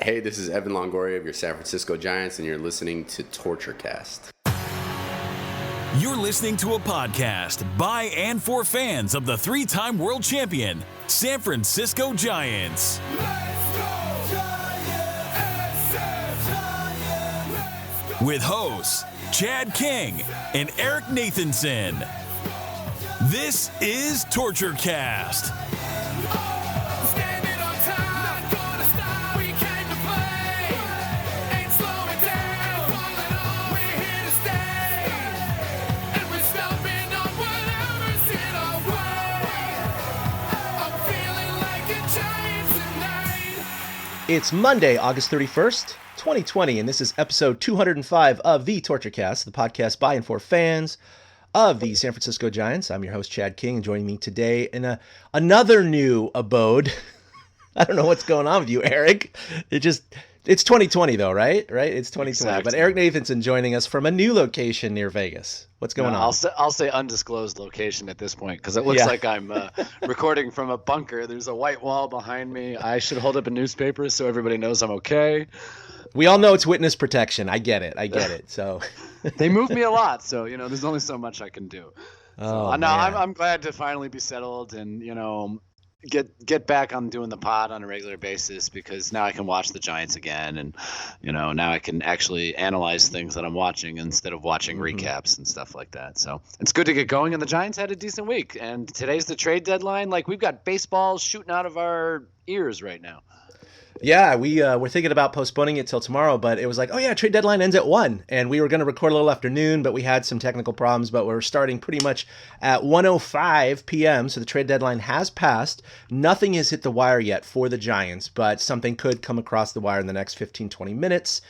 Hey, this is Evan Longoria of your San Francisco Giants, and you're listening to TortureCast. You're listening to a podcast by and for fans of the three-time world champion, San Francisco Giants. With hosts Chad King and Eric Nathanson. This is TortureCast. It's Monday, August 31st, 2020, and this is episode 205 of the TortureCast, the podcast by and for fans of the San Francisco Giants. I'm your host, Chad King, and joining me today in another new abode. I don't know what's going on with you, Eric. It's 2020 though, right? It's 2020. Exactly. But Eric Nathanson joining us from a new location near Vegas. What's going on? I'll say undisclosed location at this point because it looks like I'm recording from a bunker. There's a white wall behind me. I should hold up a newspaper so everybody knows I'm okay. We all know it's witness protection. I get it. So they move me a lot, so there's only so much I can do. I'm glad to finally be settled and get back on doing the pod on a regular basis because now I can watch the Giants again and now I can actually analyze things that I'm watching instead of watching recaps and stuff like that. So it's good to get going, and the Giants had a decent week, and today's the trade deadline. Like, we've got baseball shooting out of our ears right now. Yeah, we're thinking about postponing it till tomorrow, but it was like, trade deadline ends at 1, and we were going to record a little afternoon, but we had some technical problems, but we're starting pretty much at 1:05 p.m., so the trade deadline has passed. Nothing has hit the wire yet for the Giants, but something could come across the wire in the next 15, 20 minutes.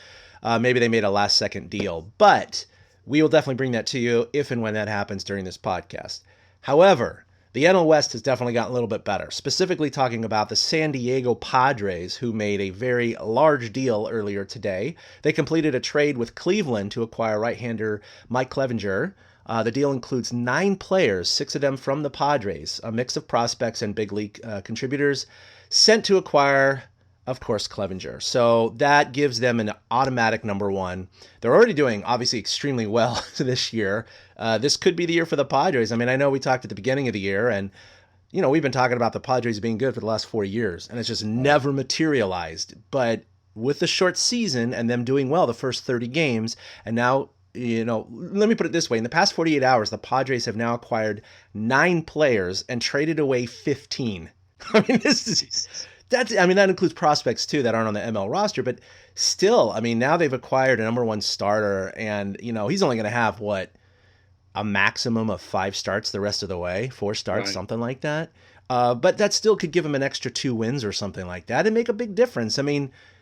Maybe they made a last-second deal, but we will definitely bring that to you if and when that happens during this podcast. However, the NL West has definitely gotten a little bit better, specifically talking about the San Diego Padres, who made a very large deal earlier today. They completed a trade with Cleveland to acquire right-hander Mike Clevinger. The deal includes 9 players, 6 of them from the Padres, a mix of prospects and big league contributors, sent to acquire, of course, Clevinger. So that gives them an automatic number 1. They're already doing, obviously, extremely well this year. This could be the year for the Padres. I mean, I know we talked at the beginning of the year, and, we've been talking about the Padres being good for the last 4 years, and it's just never materialized. But with the short season and them doing well the first 30 games, and now, let me put it this way. In the past 48 hours, the Padres have now acquired 9 players and traded away 15. I mean, that includes prospects, too, that aren't on the ML roster, but still, now they've acquired a number 1 starter, and, he's only going to have, a maximum of 5 starts the rest of the way, 4 starts, right, something like that. But that still could give him an extra 2 wins or something like that and make a big difference.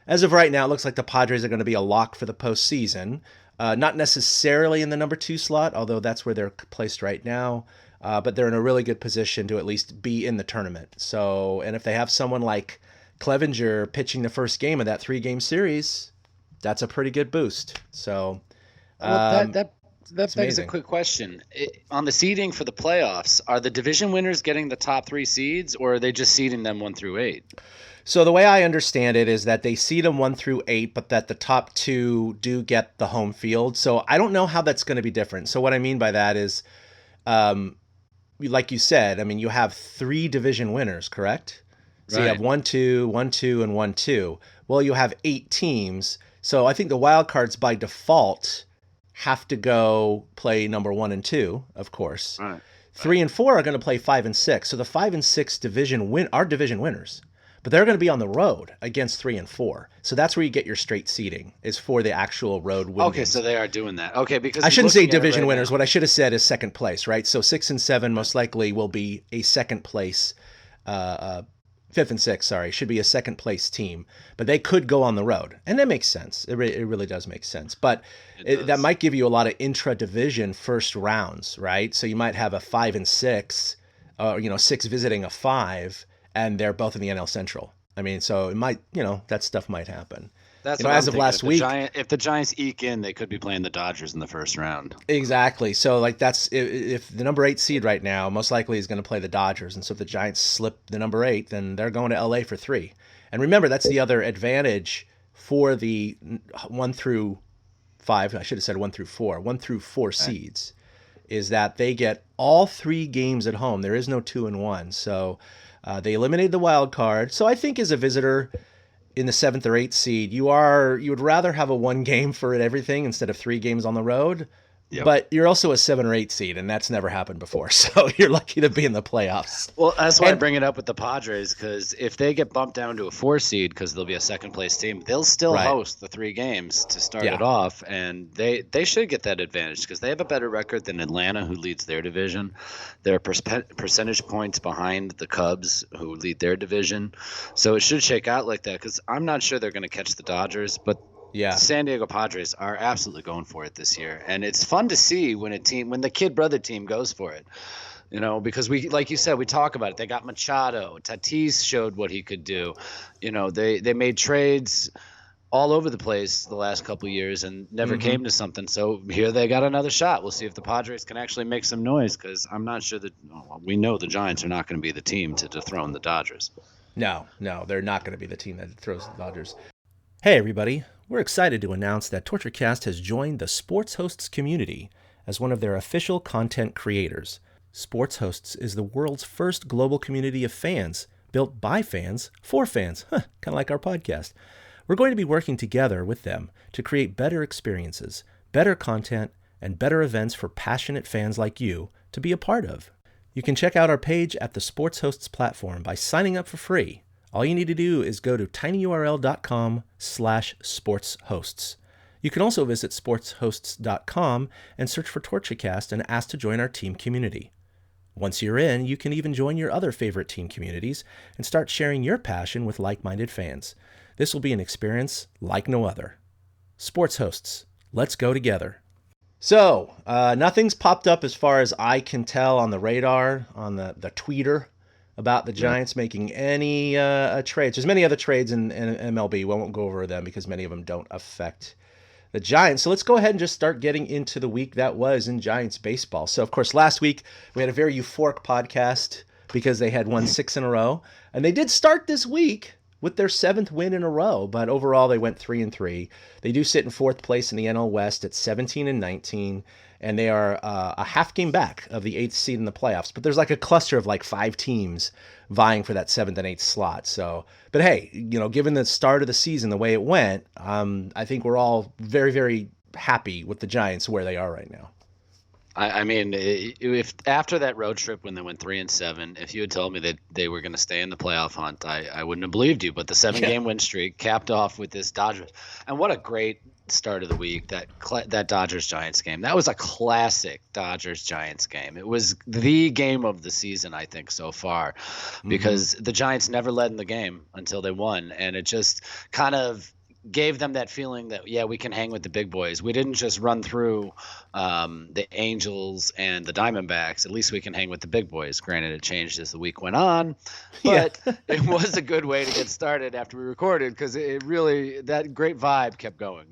As of right now, it looks like the Padres are going to be a lock for the postseason. Not necessarily in the number 2 slot, although that's where they're placed right now. But they're in a really good position to at least be in the tournament. So, and if they have someone like Clevinger pitching the first game of that 3-game series, that's a pretty good boost. So, that begs a quick question. On the seeding for the playoffs, are the division winners getting the top 3 seeds, or are they just seeding them 1 through 8? So the way I understand it is that they seed them 1 through 8, but that the top 2 do get the home field. So I don't know how that's going to be different. So what I mean by that is, like you said, you have 3 division winners, correct? So you have 1-2, 1-2, and 1-2. Well, you have 8 teams. So I think the wild cards by default have to go play number 1 and 2, of course. Right. 3 and 4 are going to play 5 and 6. So the 5 and 6 are division winners, but they're going to be on the road against 3 and 4. So that's where you get your straight seeding, is for the actual road win. Okay, so they are doing that. Okay, because I shouldn't say division winners. What I should have said is second place, right? So 6 and 7 most likely will be a second place. 5th and 6th, should be a second place team, but they could go on the road, and that makes sense. It really does make sense, but that might give you a lot of intra-division first rounds, right? So you might have a 5 and 6, 6 visiting a 5, and they're both in the NL Central. So it might, that stuff might happen. That's as of last week. If the Giants eke in, they could be playing the Dodgers in the first round. Exactly. So that's if the number 8 seed right now most likely is going to play the Dodgers, and so if the Giants slip the number 8, then they're going to LA for 3. And remember, that's the other advantage for the 1 through 5, I should have said 1 through 4, 1 through 4 seeds, is that they get all 3 games at home. There is no 2 and 1. So they eliminated the wild card. So I think as a visitor in the 7th or 8th seed, you would rather have a 1 game for everything instead of 3 games on the road. Yep. But you're also a 7 or 8 seed, and that's never happened before. So you're lucky to be in the playoffs. Well, that's why I bring it up with the Padres, because if they get bumped down to a 4 seed, because they'll be a second-place team, they'll still host the 3 games to start it off, and they should get that advantage because they have a better record than Atlanta, who leads their division. They're percentage points behind the Cubs, who lead their division. So it should shake out like that, because I'm not sure they're going to catch the Dodgers, but the San Diego Padres are absolutely going for it this year, and it's fun to see when the kid brother team goes for it. Because we, like you said, we talk about it. They got Machado. Tatis showed what he could do. They made trades all over the place the last couple of years and never came to something. So here they got another shot. We'll see if the Padres can actually make some noise, because I'm not sure that we know the Giants are not going to be the team to dethrone the Dodgers. No, they're not going to be the team that throws the Dodgers. Hey, everybody. We're excited to announce that TortureCast has joined the SportsHosts community as one of their official content creators. SportsHosts is the world's first global community of fans, built by fans for fans, kind of like our podcast. We're going to be working together with them to create better experiences, better content, and better events for passionate fans like you to be a part of. You can check out our page at the SportsHosts platform by signing up for free. All you need to do is go to tinyurl.com/sportshosts. You can also visit sportshosts.com and search for TortureCast and ask to join our team community. Once you're in, you can even join your other favorite team communities and start sharing your passion with like-minded fans. This will be an experience like no other. SportsHosts, let's go together. So, nothing's popped up as far as I can tell on the radar, on the tweeter, about the Giants making any trades. There's many other trades in MLB. We won't go over them because many of them don't affect the Giants. So let's go ahead and just start getting into the week that was in Giants baseball. So, of course, last week we had a very euphoric podcast because they had won 6 in a row. And they did start this week with their 7th win in a row. But overall, they went 3-3. They do sit in 4th place in the NL West at 17-19. And they are a half game back of the 8th seed in the playoffs. But there's like a cluster of like 5 teams vying for that 7th and 8th slot. So, but hey, given the start of the season, the way it went, I think we're all very, very happy with the Giants where they are right now. I mean, if after that road trip when they went 3-7, if you had told me that they were going to stay in the playoff hunt, I wouldn't have believed you. But the 7-game win streak capped off with this Dodgers, and what a great start of the week, that Dodgers-Giants game. That was a classic Dodgers-Giants game. It was the game of the season, I think, so far, because the Giants never led in the game until they won, and it just kind of gave them that feeling that, we can hang with the big boys. We didn't just run through the Angels and the Diamondbacks. At least we can hang with the big boys. Granted, it changed as the week went on, but it was a good way to get started after we recorded, because it really, that great vibe kept going,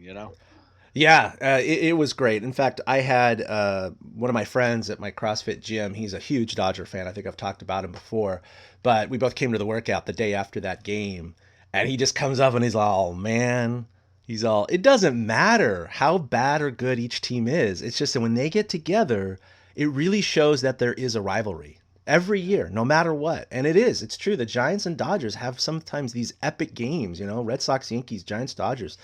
Yeah, it was great. In fact, I had one of my friends at my CrossFit gym. He's a huge Dodger fan. I think I've talked about him before, but we both came to the workout the day after that game. And he just comes up and he's all, man, it doesn't matter how bad or good each team is. It's just that when they get together, it really shows that there is a rivalry every year, no matter what. And it's true. The Giants and Dodgers have sometimes these epic games, Red Sox, Yankees, Giants, Dodgers.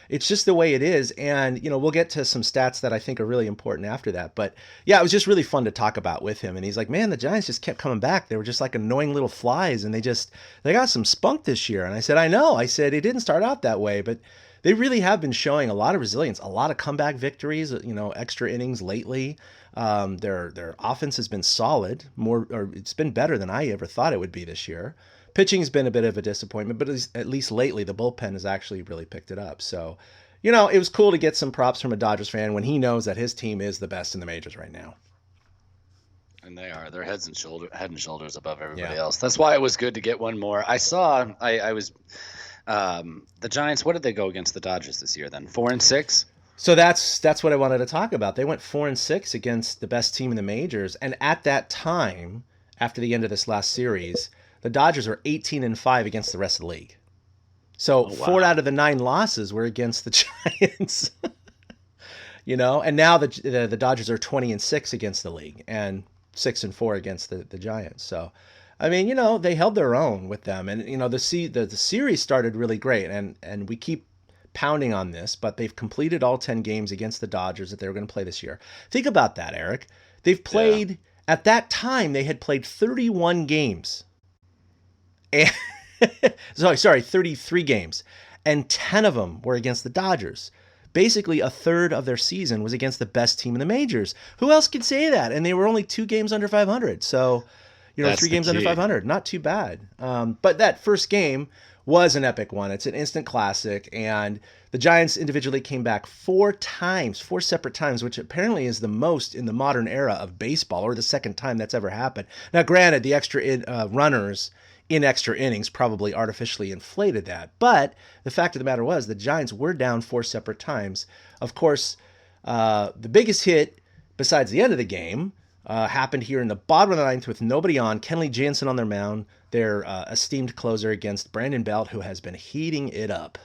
It's just the way it is. And, we'll get to some stats that I think are really important after that. But yeah, it was just really fun to talk about with him. And he's like, man, the Giants just kept coming back. They were just like annoying little flies, and they got some spunk this year. And I said, I know. I said, it didn't start out that way, but they really have been showing a lot of resilience, a lot of comeback victories, extra innings lately. Their offense has been solid, it's been better than I ever thought it would be this year. Pitching's been a bit of a disappointment, but at least lately the bullpen has actually really picked it up. So, it was cool to get some props from a Dodgers fan when he knows that his team is the best in the majors right now. And they are. They're head and shoulders above everybody else. That's why it was good to get one more. I saw. The Giants. What did they go against the Dodgers this year? Then 4-6. So that's what I wanted to talk about. They went 4-6 against the best team in the majors, and at that time, after the end of this last series, the Dodgers are 18-5 against the rest of the league. So 4 out of the 9 losses were against the Giants. And now the Dodgers are 20-6 against the league and 6-4 against the Giants. So, I mean, they held their own with them, and the series started really great, and we keep pounding on this, but they've completed all 10 games against the Dodgers that they were going to play this year. Think about that, Eric. They've played at that time. They had played 31 games, and 33 games, and 10 of them were against the Dodgers. Basically, a third of their season was against the best team in the majors. Who else could say that? And they were only 2 games under 500. So, That's 3 games the under key. 500. Not too bad. But that first game was an epic one. It's an instant classic. And the Giants individually came back 4 separate times, which apparently is the most in the modern era of baseball, or the second time that's ever happened. Now, granted, the extra runners in extra innings probably artificially inflated that. But the fact of the matter was the Giants were down 4 separate times. Of course, the biggest hit besides the end of the game happened here in the bottom of the 9th with nobody on. Kenley Jansen on their mound, their esteemed closer against Brandon Belt, who has been heating it up.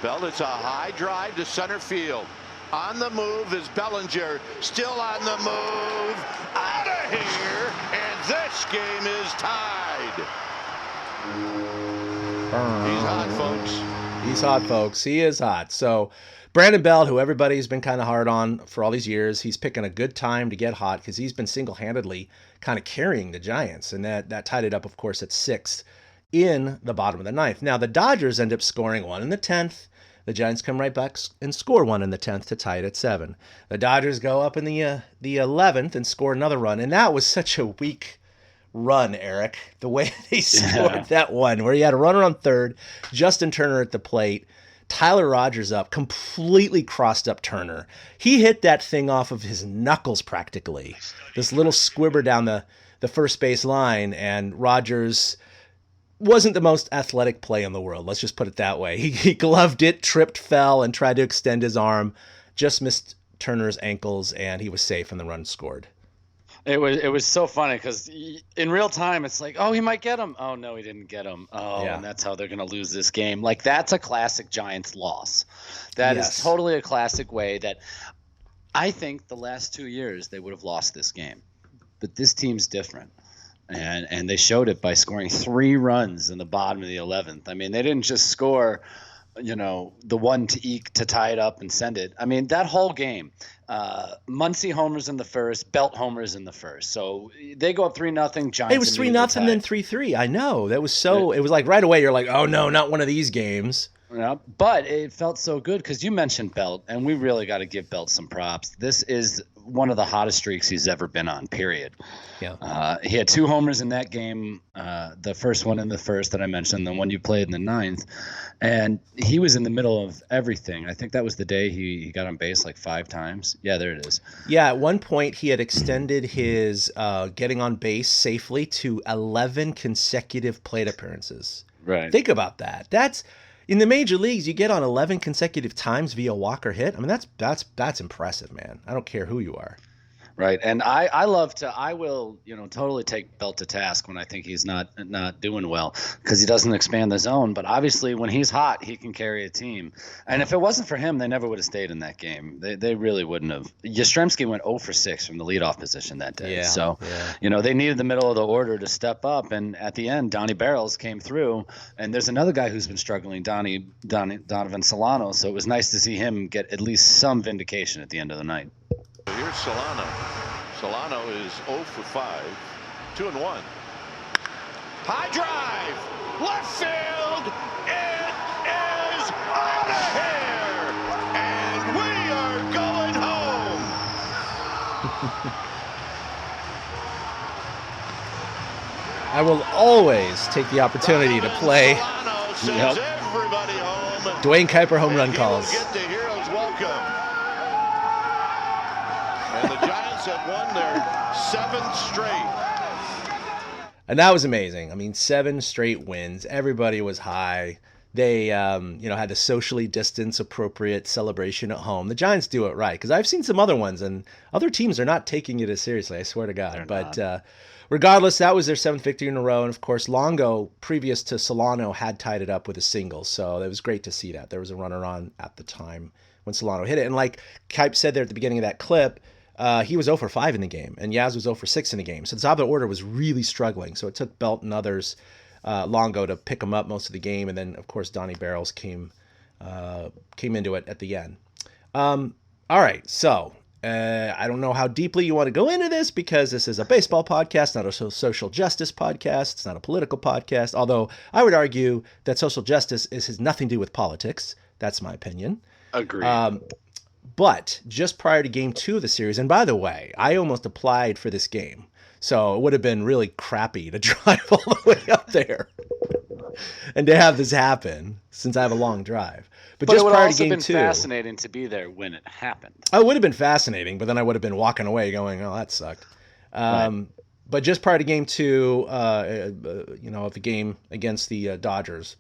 Belt, it's a high drive to center field. On the move is Bellinger, still on the move, out of here, and this game is tied. He's hot, folks. He's hot, folks. He is hot. So Brandon Belt, who everybody's been kind of hard on for all these years, he's picking a good time to get hot because he's been single-handedly kind of carrying the Giants, and that tied it up, of course, at 6th in the bottom of the 9th. Now, the Dodgers end up scoring 1 in the 10th. The Giants come right back and score 1 in the 10th to tie it at 7. The Dodgers go up in the 11th and score another run. And that was such a weak run, Eric, the way they scored that one, where you had a runner on third, Justin Turner at the plate, Tyler Rogers up, completely crossed up Turner. He hit that thing off of his knuckles practically, this little squibber down the first base line, and Rogers wasn't the most athletic play in the world. Let's just put it that way. He gloved it, tripped, fell, and tried to extend his arm. Just missed Turner's ankles, and he was safe, and the run scored. It was so funny because in real time, it's like, oh, he might get him. Oh, no, he didn't get him. Oh, Yeah. And that's how they're going to lose this game. Like, that's a classic Giants loss. That Yes. is totally a classic way that I think the last 2 years they would have lost this game. But this team's different. And they showed it by scoring 3 runs in the bottom of the 11th. I mean, they didn't just score, the one to eke to tie it up and send it. I mean, that whole game, Muncy homers in the first, Belt homers in the first. So they go up 3-0. Giants. It was 3-0, then 3-3. I know. That was so. It was like right away. You're like, oh no, not one of these games. Yeah, but it felt so good because you mentioned Belt, and we really got to give Belt some props. This is one of the hottest streaks he's ever been on, period. Yeah. He had 2 homers in that game, the first one in the first that I mentioned, the one you played in the 9th, and he was in the middle of everything. I think that was the day he got on base like 5 times. Yeah, there it is. Yeah, at one point he had extended his getting on base safely to 11 consecutive plate appearances. Right. Think about that. That's in the major leagues. You get on 11 consecutive times via walk or hit. I mean, that's impressive, man. I don't care who you are. Right. And I will, totally take Belt to task when I think he's not doing well because he doesn't expand the zone. But obviously when he's hot, he can carry a team. And if it wasn't for him, they never would have stayed in that game. They really wouldn't have. Yastrzemski went 0 for 6 from the leadoff position that day. Yeah, So, yeah. They needed the middle of the order to step up. And at the end, Donnie Barrels came through. And there's another guy who's been struggling, Donovan Solano. So it was nice to see him get at least some vindication at the end of the night. Here's Solano. Solano is 0 for 5, 2-1. High drive, left field. It is out of here, and we are going home. I will always take the opportunity to play Solano sends everybody home. Dwayne Kuiper home run And he calls. will get the hero's welcome. And the Giants have won their 7th straight. And that was amazing. I mean, 7 straight wins. Everybody was high. They, had the socially distance appropriate celebration at home. The Giants do it right because I've seen some other ones, and other teams are not taking it as seriously. I swear to God. But regardless, that was their 7th victory in a row. And of course, Longo, previous to Solano, had tied it up with a single. So it was great to see that. There was a runner on at the time when Solano hit it. And like Kipe said there at the beginning of that clip, he was 0 for 5 in the game, and Yaz was 0 for 6 in the game. So the top of the order was really struggling. So it took Belt and others, Longo, to pick him up most of the game. And then, of course, Donnie Barrels came into it at the end. All right, so I don't know how deeply you want to go into this because this is a baseball podcast, not a social justice podcast. It's not a political podcast, although I would argue that social justice has nothing to do with politics. That's my opinion. Agreed. But just prior to game 2 of the series, and by the way, I almost applied for this game, so it would have been really crappy to drive all the way up there and to have this happen since I have a long drive. But just it would prior also to game been 2, fascinating to be there when it happened. it would have been fascinating, but then I would have been walking away going, "Oh, that sucked." Right. But just prior to game 2, of the game against the Dodgers,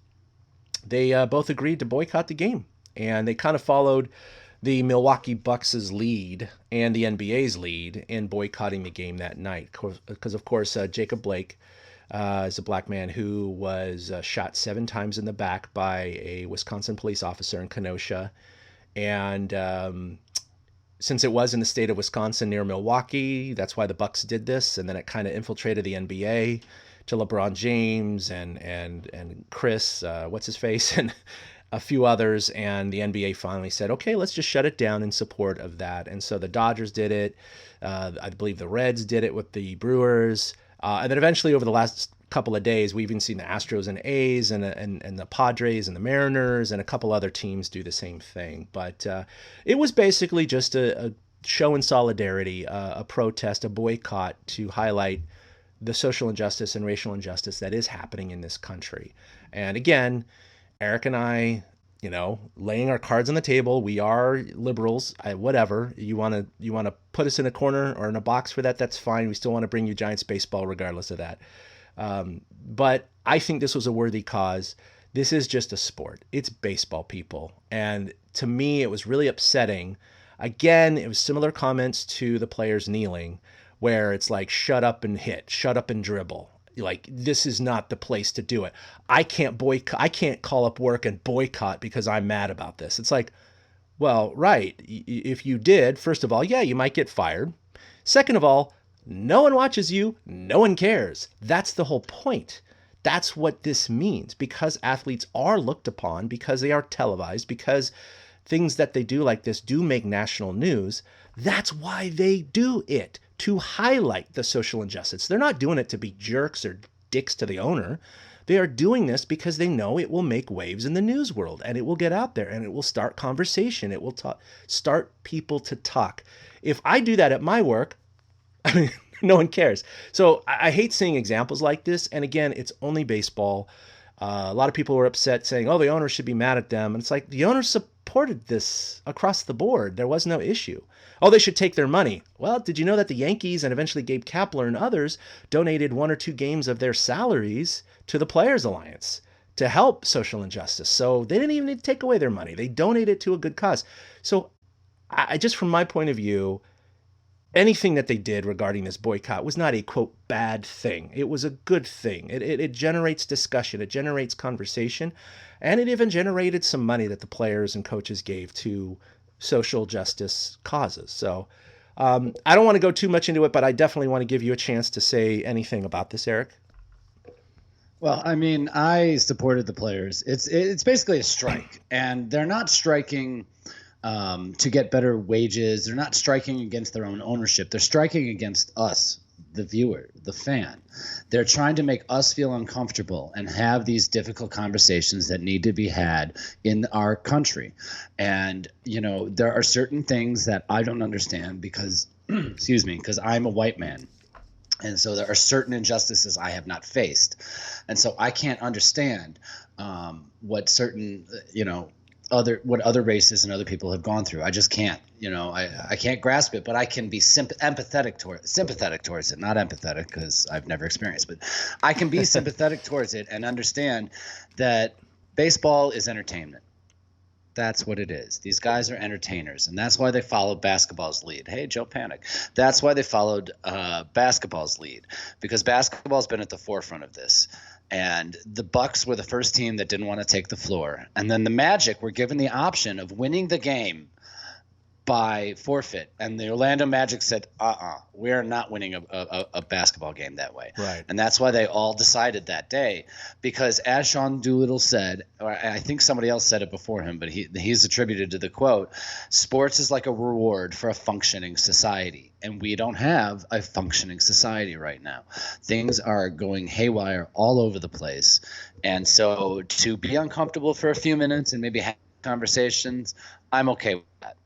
they both agreed to boycott the game, and they kind of followed the Milwaukee Bucks' lead and the NBA's lead in boycotting the game that night. Because, of course, Jacob Blake is a black man who was shot 7 times in the back by a Wisconsin police officer in Kenosha. And since it was in the state of Wisconsin near Milwaukee, that's why the Bucks did this. And then it kind of infiltrated the NBA to LeBron James and Chris, what's his face, and a few others, and the NBA finally said, okay, let's just shut it down in support of that. And so the Dodgers did it. I believe the Reds did it with the Brewers. And then eventually over the last couple of days, we've even seen the Astros and A's and the Padres and the Mariners and a couple other teams do the same thing. But it was basically just a show in solidarity, a protest, a boycott to highlight the social injustice and racial injustice that is happening in this country. And again, Eric and I, laying our cards on the table. We are liberals. Whatever you want to put us in a corner or in a box for that. That's fine. We still want to bring you Giants baseball, regardless of that. But I think this was a worthy cause. This is just a sport. It's baseball, people, and to me, it was really upsetting. Again, it was similar comments to the players kneeling, where it's like, shut up and hit, shut up and dribble. Like, this is not the place to do it. I can't call up work and boycott because I'm mad about this. It's like, well, right. If you did, first of all, yeah, you might get fired. Second of all, no one watches you. No one cares. That's the whole point. That's what this means, because athletes are looked upon, because they are televised, because things that they do like this do make national news. That's why they do it, to highlight the social injustice. They're not doing it to be jerks or dicks to the owner. They are doing this because they know it will make waves in the news world, and it will get out there, and it will start conversation. It will start people to talk. If I do that at my work, I mean, no one cares. So I hate seeing examples like this. And again, it's only baseball. A lot of people were upset saying, oh, the owner should be mad at them. And it's like, the owner supported this across the board. There was no issue. Oh, they should take their money. Well, did you know that the Yankees and eventually Gabe Kapler and others donated 1 or 2 games of their salaries to the Players Alliance to help social injustice? So they didn't even need to take away their money. They donated to a good cause. So I just, from my point of view, anything that they did regarding this boycott was not a, quote, bad thing. It was a good thing. It generates discussion. It generates conversation. And it even generated some money that the players and coaches gave to social justice causes. So I don't want to go too much into it, but I definitely want to give you a chance to say anything about this, Eric. Well, I mean, I supported the players. It's basically a strike, and they're not striking to get better wages. They're not striking against their own ownership. They're striking against us, the viewer, the fan. They're trying to make us feel uncomfortable and have these difficult conversations that need to be had in our country. And, there are certain things that I don't understand because, because I'm a white man. And so there are certain injustices I have not faced. And so I can't understand what certain, other races and other people have gone through. I just can't, I can't grasp it, but I can be sympathetic towards it, not empathetic because I've never experienced, but I can be sympathetic towards it and understand that baseball is entertainment. That's what it is. These guys are entertainers, and that's why they followed basketball's lead. Hey, Joe Panic. That's why they followed basketball's lead, because basketball's been at the forefront of this. And the Bucks were the first team that didn't want to take the floor. And then the Magic were given the option of winning the game by forfeit, and the Orlando Magic said, we are not winning a basketball game that way. Right. And that's why they all decided that day, because as Sean Doolittle said, or I think somebody else said it before him, but he's attributed to the quote, sports is like a reward for a functioning society. And we don't have a functioning society right now. Things are going haywire all over the place. And so to be uncomfortable for a few minutes and maybe have conversations, I'm okay with that.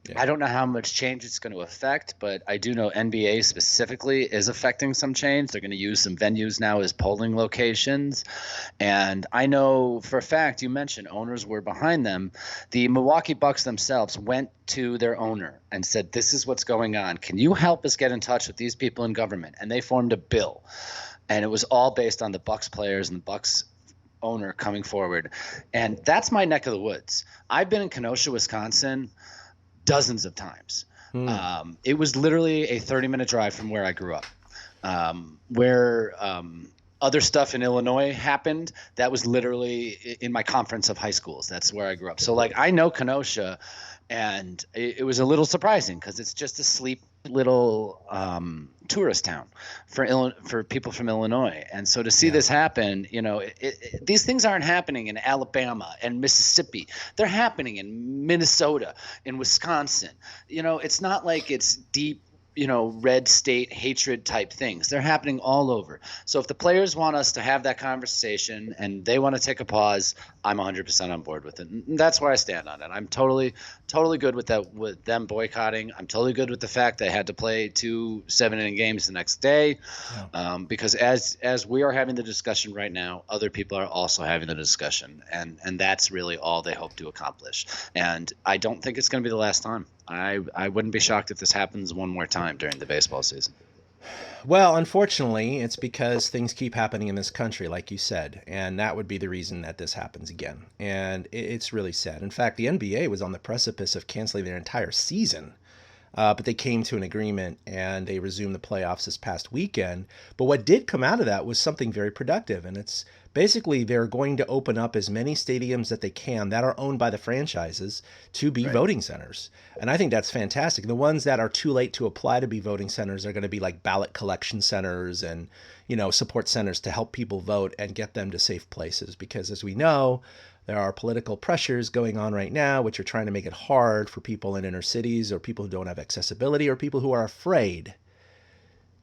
Yeah. I don't know how much change it's going to affect, but I do know NBA specifically is affecting some change. They're going to use some venues now as polling locations. And I know for a fact, you mentioned owners were behind them. The Milwaukee Bucks themselves went to their owner and said, this is what's going on. Can you help us get in touch with these people in government? And they formed a bill. And it was all based on the Bucks players and the Bucks owner coming forward. And that's my neck of the woods. I've been in Kenosha, Wisconsin dozens of times. It was literally a 30-minute drive from where I grew up. Where other stuff in Illinois happened, that was literally in my conference of high schools. That's where I grew up. So like I know Kenosha, and it was a little surprising because it's just a sleep little tourist town for people from Illinois. And so to see this happen, you know, these things aren't happening in Alabama and Mississippi. They're happening in Minnesota, in Wisconsin. You know, it's not like it's deep, you know, red state hatred type things. They're happening all over. So if the players want us to have that conversation and they want to take a pause, I'm 100% on board with it. And that's where I stand on it. I'm totally good with that, with them boycotting. I'm totally good with the fact they had to play 2 7-inning games the next day, because as we are having the discussion right now, other people are also having the discussion, and that's really all they hope to accomplish. And I don't think it's going to be the last time. I wouldn't be shocked if this happens one more time during the baseball season. Well, unfortunately, it's because things keep happening in this country, like you said, and that would be the reason that this happens again. And it's really sad. In fact, the NBA was on the precipice of canceling their entire season, but they came to an agreement and they resumed the playoffs this past weekend. But what did come out of that was something very productive, and it's basically they're going to open up as many stadiums that they can that are owned by the franchises to be voting centers. And I think that's fantastic. The ones that are too late to apply to be voting centers are going to be like ballot collection centers and, you know, support centers to help people vote and get them to safe places. Because as we know, there are political pressures going on right now, which are trying to make it hard for people in inner cities or people who don't have accessibility or people who are afraid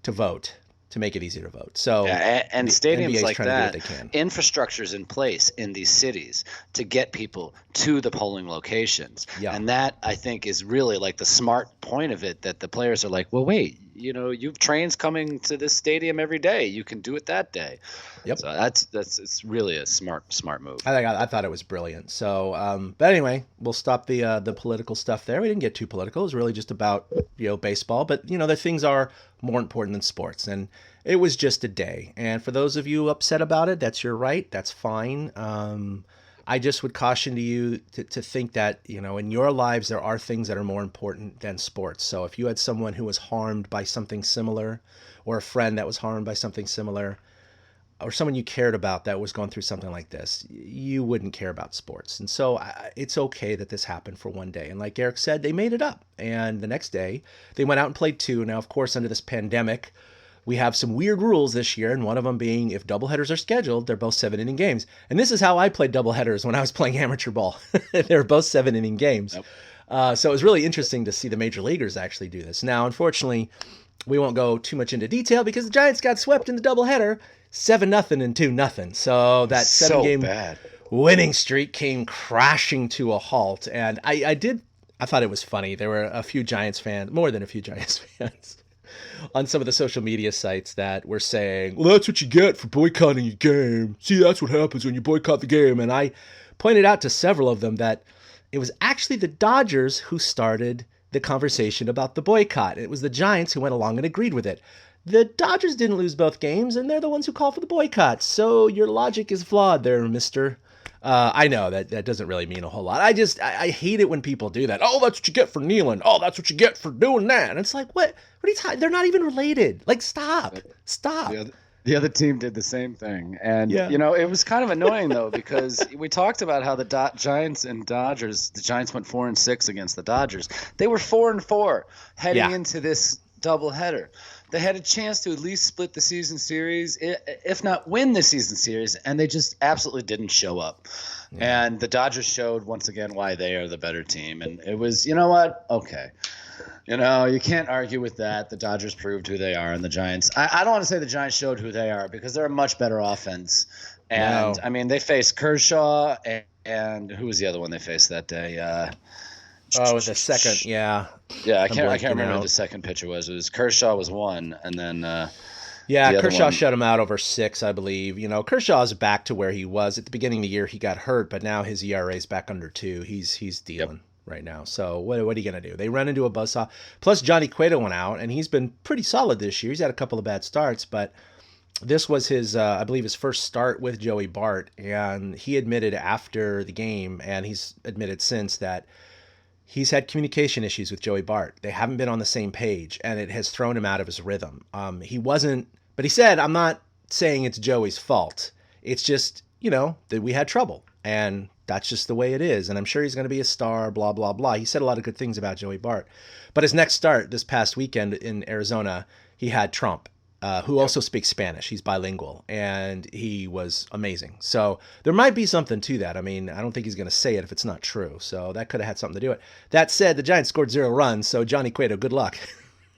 to vote, to make it easier to vote. So and stadiums NBA's like that, infrastructure's in place in these cities to get people to the polling locations. Yeah. And that, I think, is really like the smart point of it, that the players are like, well, wait, you know, you've trains coming to this stadium every day. You can do it that day. Yep. So it's really a smart move. I thought it was brilliant. So, but anyway, we'll stop the political stuff there. We didn't get too political. It was really just about, you know, baseball. But, you know, the things are more important than sports. And it was just a day. And for those of you upset about it, that's your right. That's fine. I just would caution to you to think that, you know, in your lives, there are things that are more important than sports. So if you had someone who was harmed by something similar, or a friend that was harmed by something similar, or someone you cared about that was going through something like this, you wouldn't care about sports. And so it's okay that this happened for one day. And like Eric said, they made it up. And the next day, they went out and played 2. Now, of course, under this pandemic, we have some weird rules this year, and one of them being if doubleheaders are scheduled, they're both 7-inning games. And this is how I played doubleheaders when I was playing amateur ball. They're both 7-inning games. Yep. So it was really interesting to see the major leaguers actually do this. Now, unfortunately, we won't go too much into detail because the Giants got swept in the doubleheader, 7-0 and 2-0. So that 7-game winning streak came crashing to a halt. And I thought it was funny. There were a few Giants fans, more than a few Giants fans, on some of the social media sites that were saying, well, that's what you get for boycotting a game. See, that's what happens when you boycott the game. And I pointed out to several of them that it was actually the Dodgers who started the conversation about the boycott. It was the Giants who went along and agreed with it. The Dodgers didn't lose both games, and they're the ones who called for the boycott. So your logic is flawed there, mister. I know that doesn't really mean a whole lot. I hate it when people do that. Oh, that's what you get for kneeling. Oh, that's what you get for doing that. And it's like, what are you talking? They're not even related. Like, stop. The other team did the same thing. And, it was kind of annoying, though, because we talked about how the Giants and Dodgers, the Giants went 4-6 against the Dodgers. They were 4-4 heading into this doubleheader. They had a chance to at least split the season series, if not win the season series, and they just absolutely didn't show up. Yeah. And the Dodgers showed once again why they are the better team. And it was, you know what? Okay. You can't argue with that. The Dodgers proved who they are, and the Giants. I don't want to say the Giants showed who they are because they're a much better offense. And, I mean, they faced Kershaw, and who was the other one they faced that day? The second, yeah. Yeah, I can't remember who the second pitcher was. It was Kershaw was one, and then Kershaw shut him out over 6, I believe. Kershaw's back to where he was at the beginning of the year. He got hurt, but now his ERA is back under 2. He's dealing right now. So what are you gonna do? They run into a buzzsaw. Plus Johnny Cueto went out, and he's been pretty solid this year. He's had a couple of bad starts, but this was his, I believe, his first start with Joey Bart, and he admitted after the game, and he's admitted since that he's had communication issues with Joey Bart. They haven't been on the same page, and it has thrown him out of his rhythm. But he said, I'm not saying it's Joey's fault. It's just, that we had trouble, and that's just the way it is. And I'm sure he's going to be a star, blah, blah, blah. He said a lot of good things about Joey Bart. But his next start this past weekend in Arizona, he had Trump, who also speaks Spanish. He's bilingual, and he was amazing. So there might be something to that. I mean, I don't think he's going to say it if it's not true. So that could have had something to do with it. That said, the Giants scored 0 runs, so Johnny Cueto, good luck.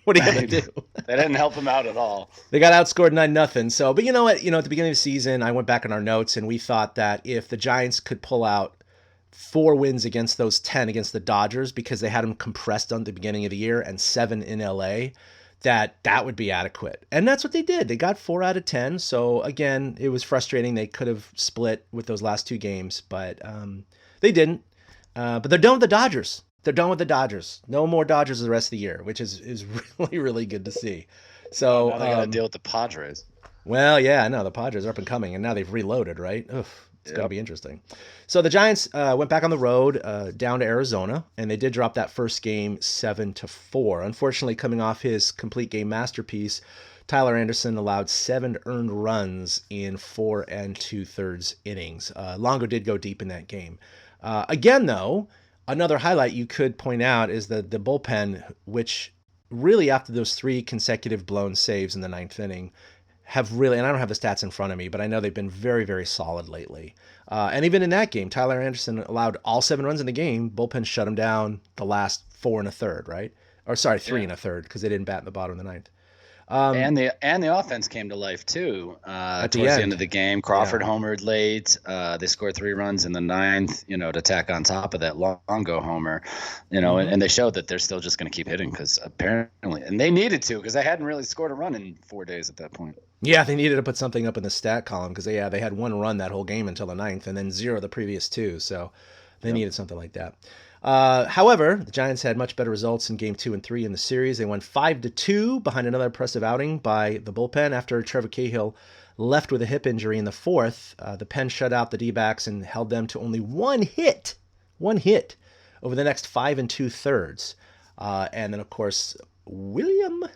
What are you going to do? They didn't help him out at all. They got outscored 9-0. So, but you know what? At the beginning of the season, I went back in our notes, and we thought that if the Giants could pull out 4 wins against those 10 against the Dodgers, because they had them compressed on the beginning of the year, and 7 in LA, that would be adequate. And that's what they did. They got 4 out of 10. So again, it was frustrating. They could have split with those last 2 games, but they didn't. But they're done with the Dodgers. They're done with the Dodgers. No more Dodgers the rest of the year, which is really, really good to see. So now they got to deal with the Padres. Well, yeah, no, the Padres are up and coming, and now they've reloaded, right? Oof. It's going to be interesting. So the Giants went back on the road down to Arizona, and they did drop that first game 7-4. Unfortunately, coming off his complete game masterpiece, Tyler Anderson allowed 7 earned runs in 4 2/3 innings. Longo did go deep in that game. Again, though, another highlight you could point out is the bullpen, which really after those 3 consecutive blown saves in the 9th inning, have really, and I don't have the stats in front of me, but I know they've been very, very solid lately. And even in that game, Tyler Anderson allowed all 7 runs in the game. Bullpen shut him down the last 4 1/3, right? Or sorry, 3 1/3, because they didn't bat in the bottom of the 9th. And the offense came to life too. Towards the end of the game, Crawford homered late. They scored 3 runs in the 9th. To tack on top of that Longo homer. And they showed that they're still just going to keep hitting because apparently, and they needed to because they hadn't really scored a run in 4 days at that point. Yeah, they needed to put something up in the stat column because they had 1 run that whole game until the 9th, and then 0 the previous 2. So they needed something like that. However, the Giants had much better results in game 2 and 3 in the series. They won 5-2 behind another impressive outing by the bullpen after Trevor Cahill left with a hip injury in the 4th. The pen shut out the D-backs and held them to only one hit over the next 5 2/3. And then, of course, Wilmer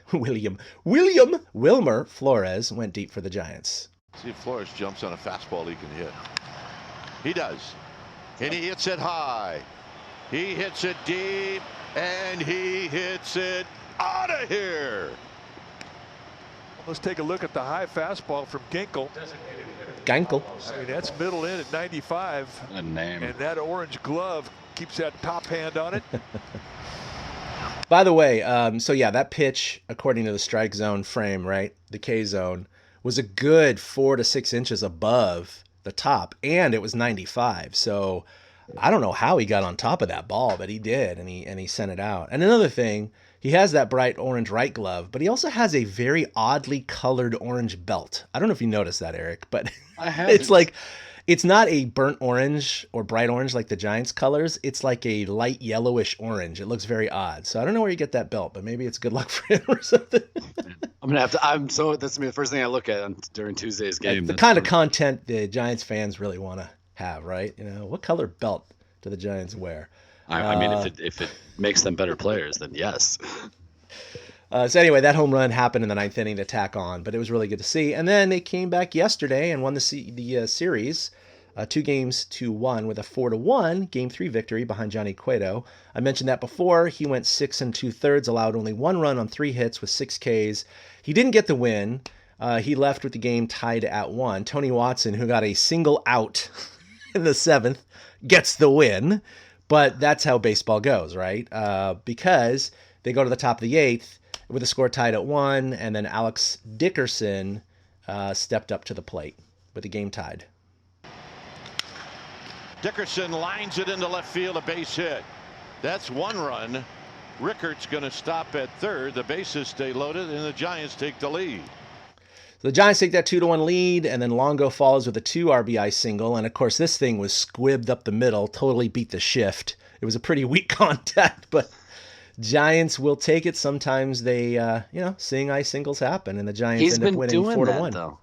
Flores went deep for the Giants. See if Flores jumps on a fastball he can hit. He does. And he hits it high. He hits it deep, and he hits it out of here. Let's take a look at the high fastball from Ginkel. I mean, that's middle in at 95. Good name. And that orange glove keeps that top hand on it. By the way, that pitch, according to the strike zone frame, right, the K zone, was a good 4 to 6 inches above the top, and it was 95. So I don't know how he got on top of that ball, but he did, and he sent it out. And another thing, he has that bright orange right glove, but he also has a very oddly colored orange belt. I don't know if you noticed that, Eric, but it's not a burnt orange or bright orange like the Giants colors. It's like a light yellowish orange. It looks very odd. So I don't know where you get that belt, but maybe it's good luck for him or something. I'm gonna have to. That's gonna be the first thing I look at during Tuesday's game. The kind of content the Giants fans really want to have, right? What color belt do the Giants wear? I mean, if it makes them better players, then yes. So anyway, that home run happened in the ninth inning to tack on, but it was really good to see. And then they came back yesterday and won the series, 2-1 with a 4-1 Game 3 victory behind Johnny Cueto. I mentioned that before. He went 6 2/3, allowed only 1 run on 3 hits with 6 Ks. He didn't get the win. He left with the game tied at 1. Tony Watson, who got a single out in the 7th, gets the win. But that's how baseball goes, right? Because they go to the top of the 8th with the score tied at 1, and then Alex Dickerson stepped up to the plate with the game tied. Dickerson lines it into left field, a base hit. That's 1 run. Rickert's going to stop at third. The bases stay loaded, and the Giants take the lead. So the Giants take that 2-1 lead, and then Longo follows with a 2 RBI single. And of course, this thing was squibbed up the middle, totally beat the shift. It was a pretty weak contact, but Giants will take it. Sometimes they, seeing eye singles happen, and the Giants end up winning 4-1. Though.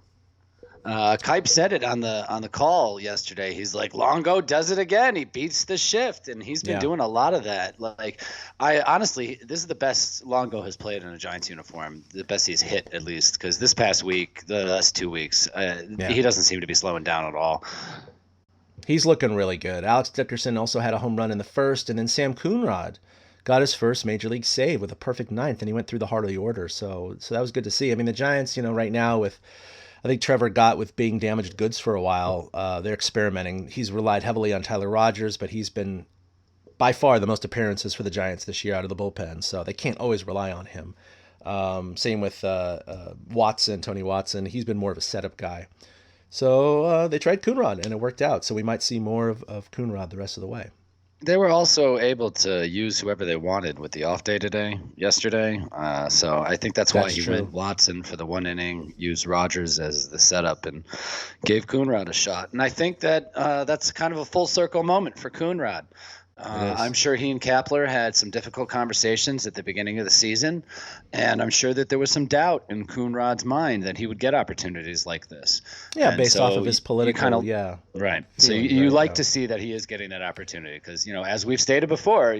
Kipe said it on the call yesterday. He's like, Longo does it again. He beats the shift, and he's been doing a lot of that. Like, I honestly, this is the best Longo has played in a Giants uniform. The best he's hit, at least, because this past week, the last 2 weeks, he doesn't seem to be slowing down at all. He's looking really good. Alex Dickerson also had a home run in the first, and then Sam Coonrod got his first major league save with a perfect 9th, and he went through the heart of the order. So that was good to see. I mean, the Giants, right now with, I think Trevor Gott with being damaged goods for a while, they're experimenting. He's relied heavily on Tyler Rogers, but he's been by far the most appearances for the Giants this year out of the bullpen, so they can't always rely on him. Same with Tony Watson. He's been more of a setup guy. So they tried Coonrod, and it worked out. So we might see more of Coonrod the rest of the way. They were also able to use whoever they wanted with the off day yesterday. So I think that's why he went Watson for the 1 inning, used Rogers as the setup, and gave Coonrod a shot. And I think that that's kind of a full circle moment for Coonrod. I'm sure he and Kapler had some difficult conversations at the beginning of the season, and I'm sure that there was some doubt in Coonrod's mind that he would get opportunities like this. Yeah, and based off of his political, right. So you like to see that he is getting that opportunity because, as we've stated before,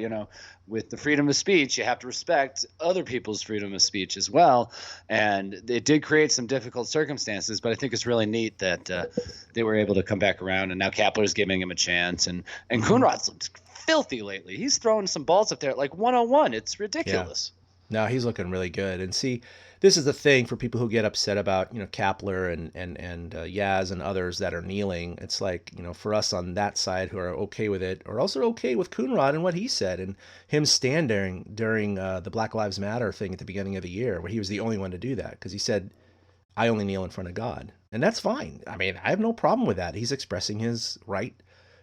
with the freedom of speech, you have to respect other people's freedom of speech as well. And it did create some difficult circumstances, but I think it's really neat that they were able to come back around, and now Kapler's giving him a chance, and Coonrod's looked filthy lately. He's throwing some balls up there at like 101. It's ridiculous. Yeah. No, he's looking really good. And see, this is the thing for people who get upset about, Kapler and Yaz and others that are kneeling. It's like, for us on that side who are okay with it are also okay with Coonrod and what he said and him standing during the Black Lives Matter thing at the beginning of the year where he was the only one to do that because he said, I only kneel in front of God. And that's fine. I mean, I have no problem with that. He's expressing his right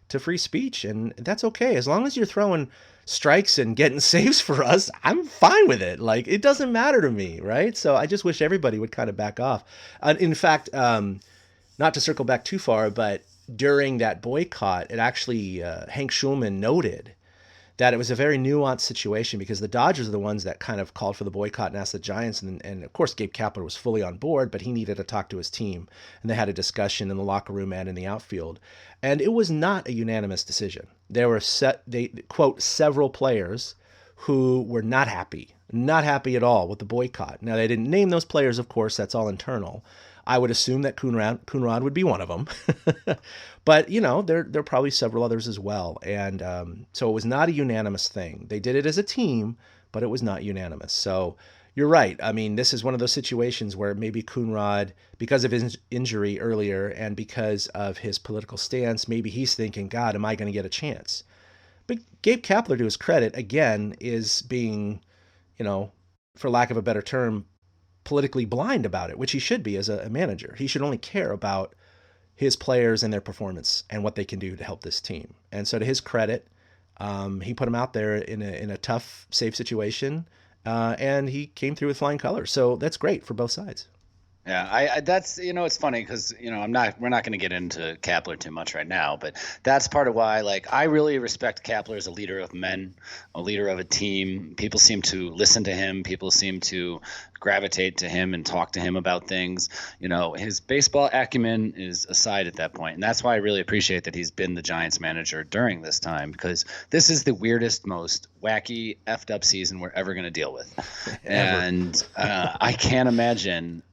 to free speech, and that's okay. As long as you're throwing strikes and getting saves for us, I'm fine with it. Like, it doesn't matter to me, right? So I just wish everybody would kind of back off. In fact, not to circle back too far, but during that boycott, it actually, Hank Schulman noted that it was a very nuanced situation because the Dodgers are the ones that kind of called for the boycott and asked the Giants. And of course, Gabe Kapler was fully on board, but he needed to talk to his team. And they had a discussion in the locker room and in the outfield. And it was not a unanimous decision. There were, quote, several players who were not happy at all with the boycott. Now, they didn't name those players, of course. That's all internal. I would assume that Coonrod would be one of them. But, there are probably several others as well. And so it was not a unanimous thing. They did it as a team, but it was not unanimous. So you're right. I mean, this is one of those situations where maybe Coonrod, because of his injury earlier and because of his political stance, maybe he's thinking, God, am I going to get a chance? But Gabe Kapler, to his credit, again, is being, for lack of a better term, politically blind about it, which he should be as a manager. He should only care about his players and their performance and what they can do to help this team. And so to his credit, he put him out there in a tough, safe situation, and he came through with flying colors. So that's great for both sides. Yeah, that's, it's funny because, we're not going to get into Kapler too much right now, but that's part of why, I really respect Kapler as a leader of men, a leader of a team. People seem to listen to him. People seem to gravitate to him and talk to him about things. His baseball acumen is aside at that point. And that's why I really appreciate that he's been the Giants manager during this time, because this is the weirdest, most wacky, effed up season we're ever going to deal with. And I can't imagine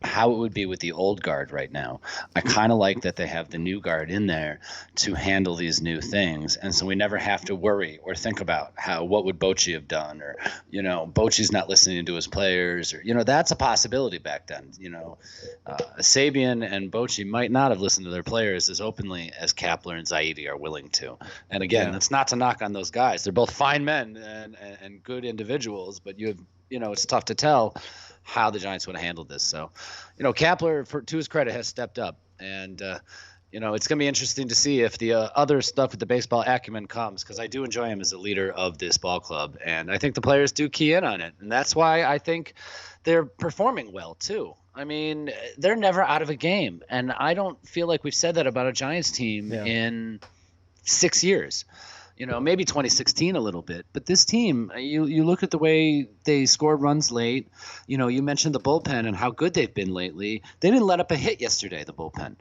how it would be with the old guard right now. I kind of like that they have the new guard in there to handle these new things, and so we never have to worry or think about what would Bochy have done, or Bochy's not listening to his players, or that's a possibility back then. Sabian and Bochy might not have listened to their players as openly as Kapler and Zaidi are willing to. And again, that's not to knock on those guys. They're both fine men and good individuals, but it's tough to tell how the Giants would have handled this. So, Kapler, to his credit, has stepped up. And, it's going to be interesting to see if the other stuff with the baseball acumen comes, because I do enjoy him as a leader of this ball club. And I think the players do key in on it. And that's why I think they're performing well, too. I mean, they're never out of a game. And I don't feel like we've said that about a Giants team in 6 years. Maybe 2016 a little bit, but this team, you look at the way they scored runs late. You mentioned the bullpen and how good they've been lately. They didn't let up a hit yesterday, the bullpen.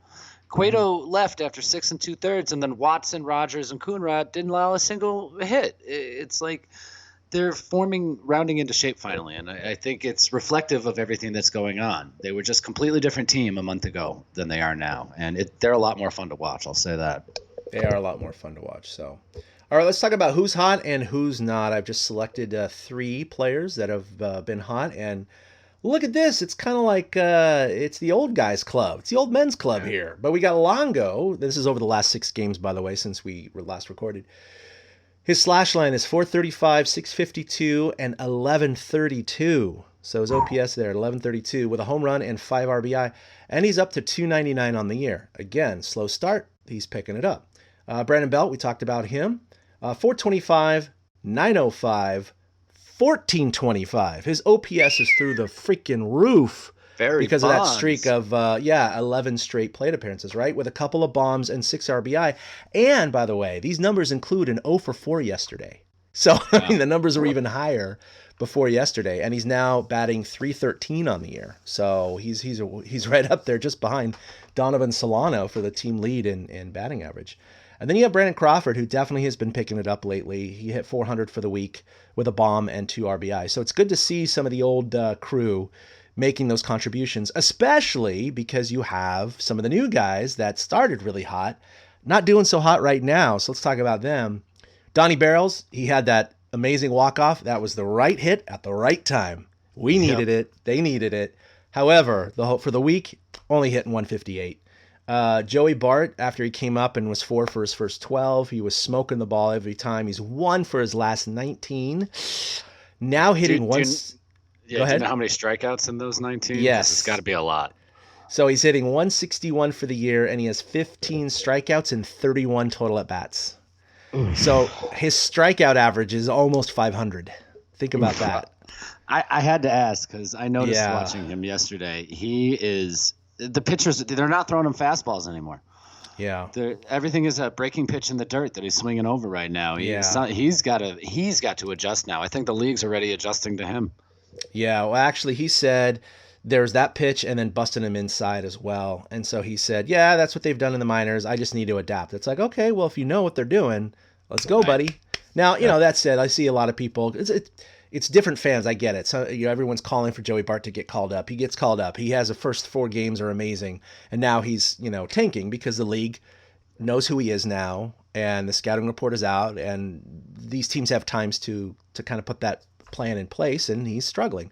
Cueto left after 6 2/3, and then Watson, Rogers, and Coonrod didn't allow a single hit. It's like they're rounding into shape finally, and I think it's reflective of everything that's going on. They were just a completely different team a month ago than they are now, and they're a lot more fun to watch, I'll say that. They are a lot more fun to watch, so... All right, let's talk about who's hot and who's not. I've just selected 3 players that have been hot, and look at this. It's kind of like it's the old guys club. It's the old men's club here. But we got Longo. This is over the last 6 games, by the way, since we were last recorded. His slash line is 435, 652, and 1132. So his OPS there, 1132, with a home run and 5 RBI. And he's up to 299 on the year. Again, slow start. He's picking it up. Brandon Belt, we talked about him. 425, 905, 1425. His OPS is through the freaking roof because of that streak of 11 straight plate appearances, right? With a couple of bombs and 6 RBI. And by the way, these numbers include an 0 for 4 yesterday. So I mean, the numbers were even higher before yesterday, and he's now batting .313 on the year. So he's right up there, just behind Donovan Solano for the team lead in batting average. And then you have Brandon Crawford, who definitely has been picking it up lately. He hit 400 for the week with a bomb and 2 RBI. So it's good to see some of the old crew making those contributions, especially because you have some of the new guys that started really hot, not doing so hot right now. So let's talk about them. Donnie Barrels, he had that amazing walk-off. That was the right hit at the right time. We needed it. They needed it. However, for the week, only hitting 158. Joey Bart, after he came up and was 4 for his first 12, he was smoking the ball every time. He's 1 for his last 19. Now hitting once. Go ahead. Do you know how many strikeouts in those 19? Yes. It's got to be a lot. So he's hitting 161 for the year, and he has 15 strikeouts and 31 total at-bats. So his strikeout average is almost 500. Think about that. I had to ask because I noticed watching him yesterday. The pitchers, they're not throwing him fastballs anymore. Yeah. Everything is a breaking pitch in the dirt that he's swinging over right now. He's got to adjust now. I think the league's already adjusting to him. Yeah, well, actually, he said there's that pitch and then busting him inside as well. And so he said, yeah, that's what they've done in the minors. I just need to adapt. It's like, okay, well, if you know what they're doing, let's go, buddy. Now, that said, I see a lot of people. It's different fans. I get it. So everyone's calling for Joey Bart to get called up. He gets called up. He has the first 4 games are amazing, and now he's tanking because the league knows who he is now, and the scouting report is out, and these teams have times to kind of put that plan in place, and he's struggling.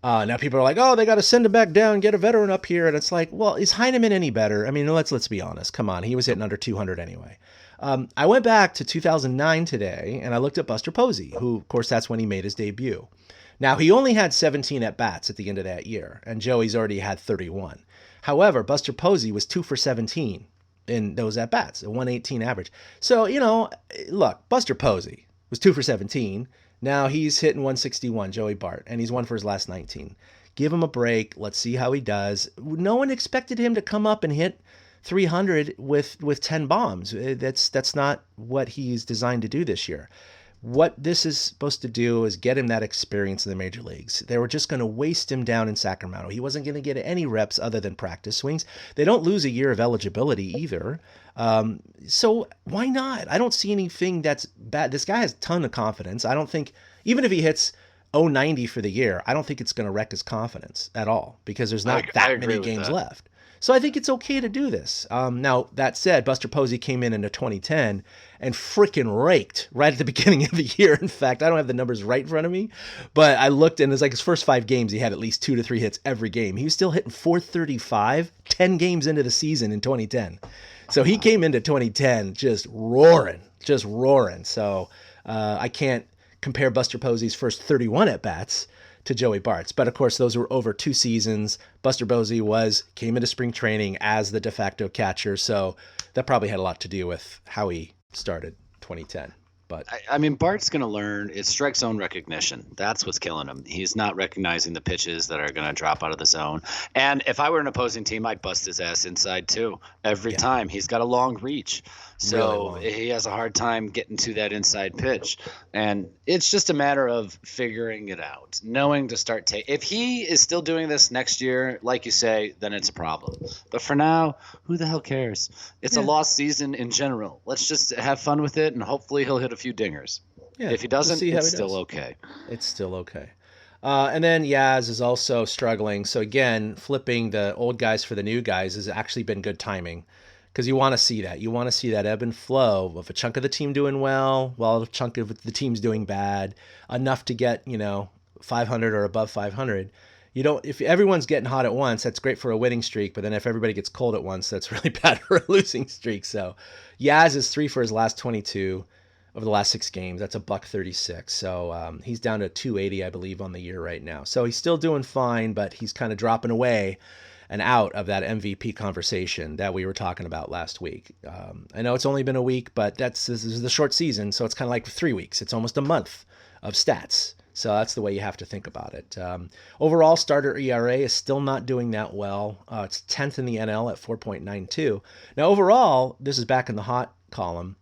Now people are like, oh, they got to send him back down, get a veteran up here, and it's like, well, is Heineman any better? I mean, let's be honest. Come on, he was hitting under 200 anyway. I went back to 2009 today, and I looked at Buster Posey, who, of course, that's when he made his debut. Now, he only had 17 at-bats at the end of that year, and Joey's already had 31. However, Buster Posey was 2 for 17 in those at-bats, a 118 average. So, look, Buster Posey was 2 for 17. Now he's hitting 161, Joey Bart, and he's 1 for his last 19. Give him a break. Let's see how he does. No one expected him to come up and hit 300 with 10 bombs. That's not what he's designed to do this year. What this is supposed to do is get him that experience in the major leagues. They were just going to waste him down in Sacramento. He wasn't going to get any reps other than practice swings. They don't lose a year of eligibility either. So why not? I don't see anything that's bad. This guy has a ton of confidence. I don't think, even if he hits 090 for the year, I don't think it's going to wreck his confidence at all because there's not that many games left. So I think it's okay to do this. Now, that said, Buster Posey came in into 2010 and freaking raked right at the beginning of the year. In fact, I don't have the numbers right in front of me, but I looked and it's like his first 5 games, he had at least 2 to 3 hits every game. He was still hitting 435 10 games into the season in 2010. So he came into 2010 just roaring. So I can't compare Buster Posey's first 31 at-bats to Joey Bart's. But of course, those were over 2 seasons. Buster Posey came into spring training as the de facto catcher. So that probably had a lot to do with how he started 2010. But I mean, Bart's going to learn. It's strike zone recognition. That's what's killing him. He's not recognizing the pitches that are going to drop out of the zone. And if I were an opposing team, I'd bust his ass inside too. Every time. He's got a long reach. So really he has a hard time getting to that inside pitch. And it's just a matter of figuring it out, knowing to start if he is still doing this next year, like you say, then it's a problem. But for now, who the hell cares? It's a lost season in general. Let's just have fun with it, and hopefully he'll hit a few dingers. Yeah, if he doesn't, it's still okay. It's still okay. And then Yaz is also struggling. So again, flipping the old guys for the new guys has actually been good timing. Because you want to see that. You want to see that ebb and flow of a chunk of the team doing well, while a chunk of the team's doing bad, enough to get, 500 or above 500. If everyone's getting hot at once, that's great for a winning streak. But then if everybody gets cold at once, that's really bad for a losing streak. So Yaz is 3 for his last 22 over the last 6 games. That's a $136. So he's down to 280, I believe, on the year right now. So he's still doing fine, but he's kind of dropping away and out of that MVP conversation that we were talking about last week. I know it's only been a week, but this is the short season, so it's kind of like 3 weeks. It's almost a month of stats. So that's the way you have to think about it. Overall, starter ERA is still not doing that well. It's 10th in the NL at 4.92. Now, overall, this is back in the hot column.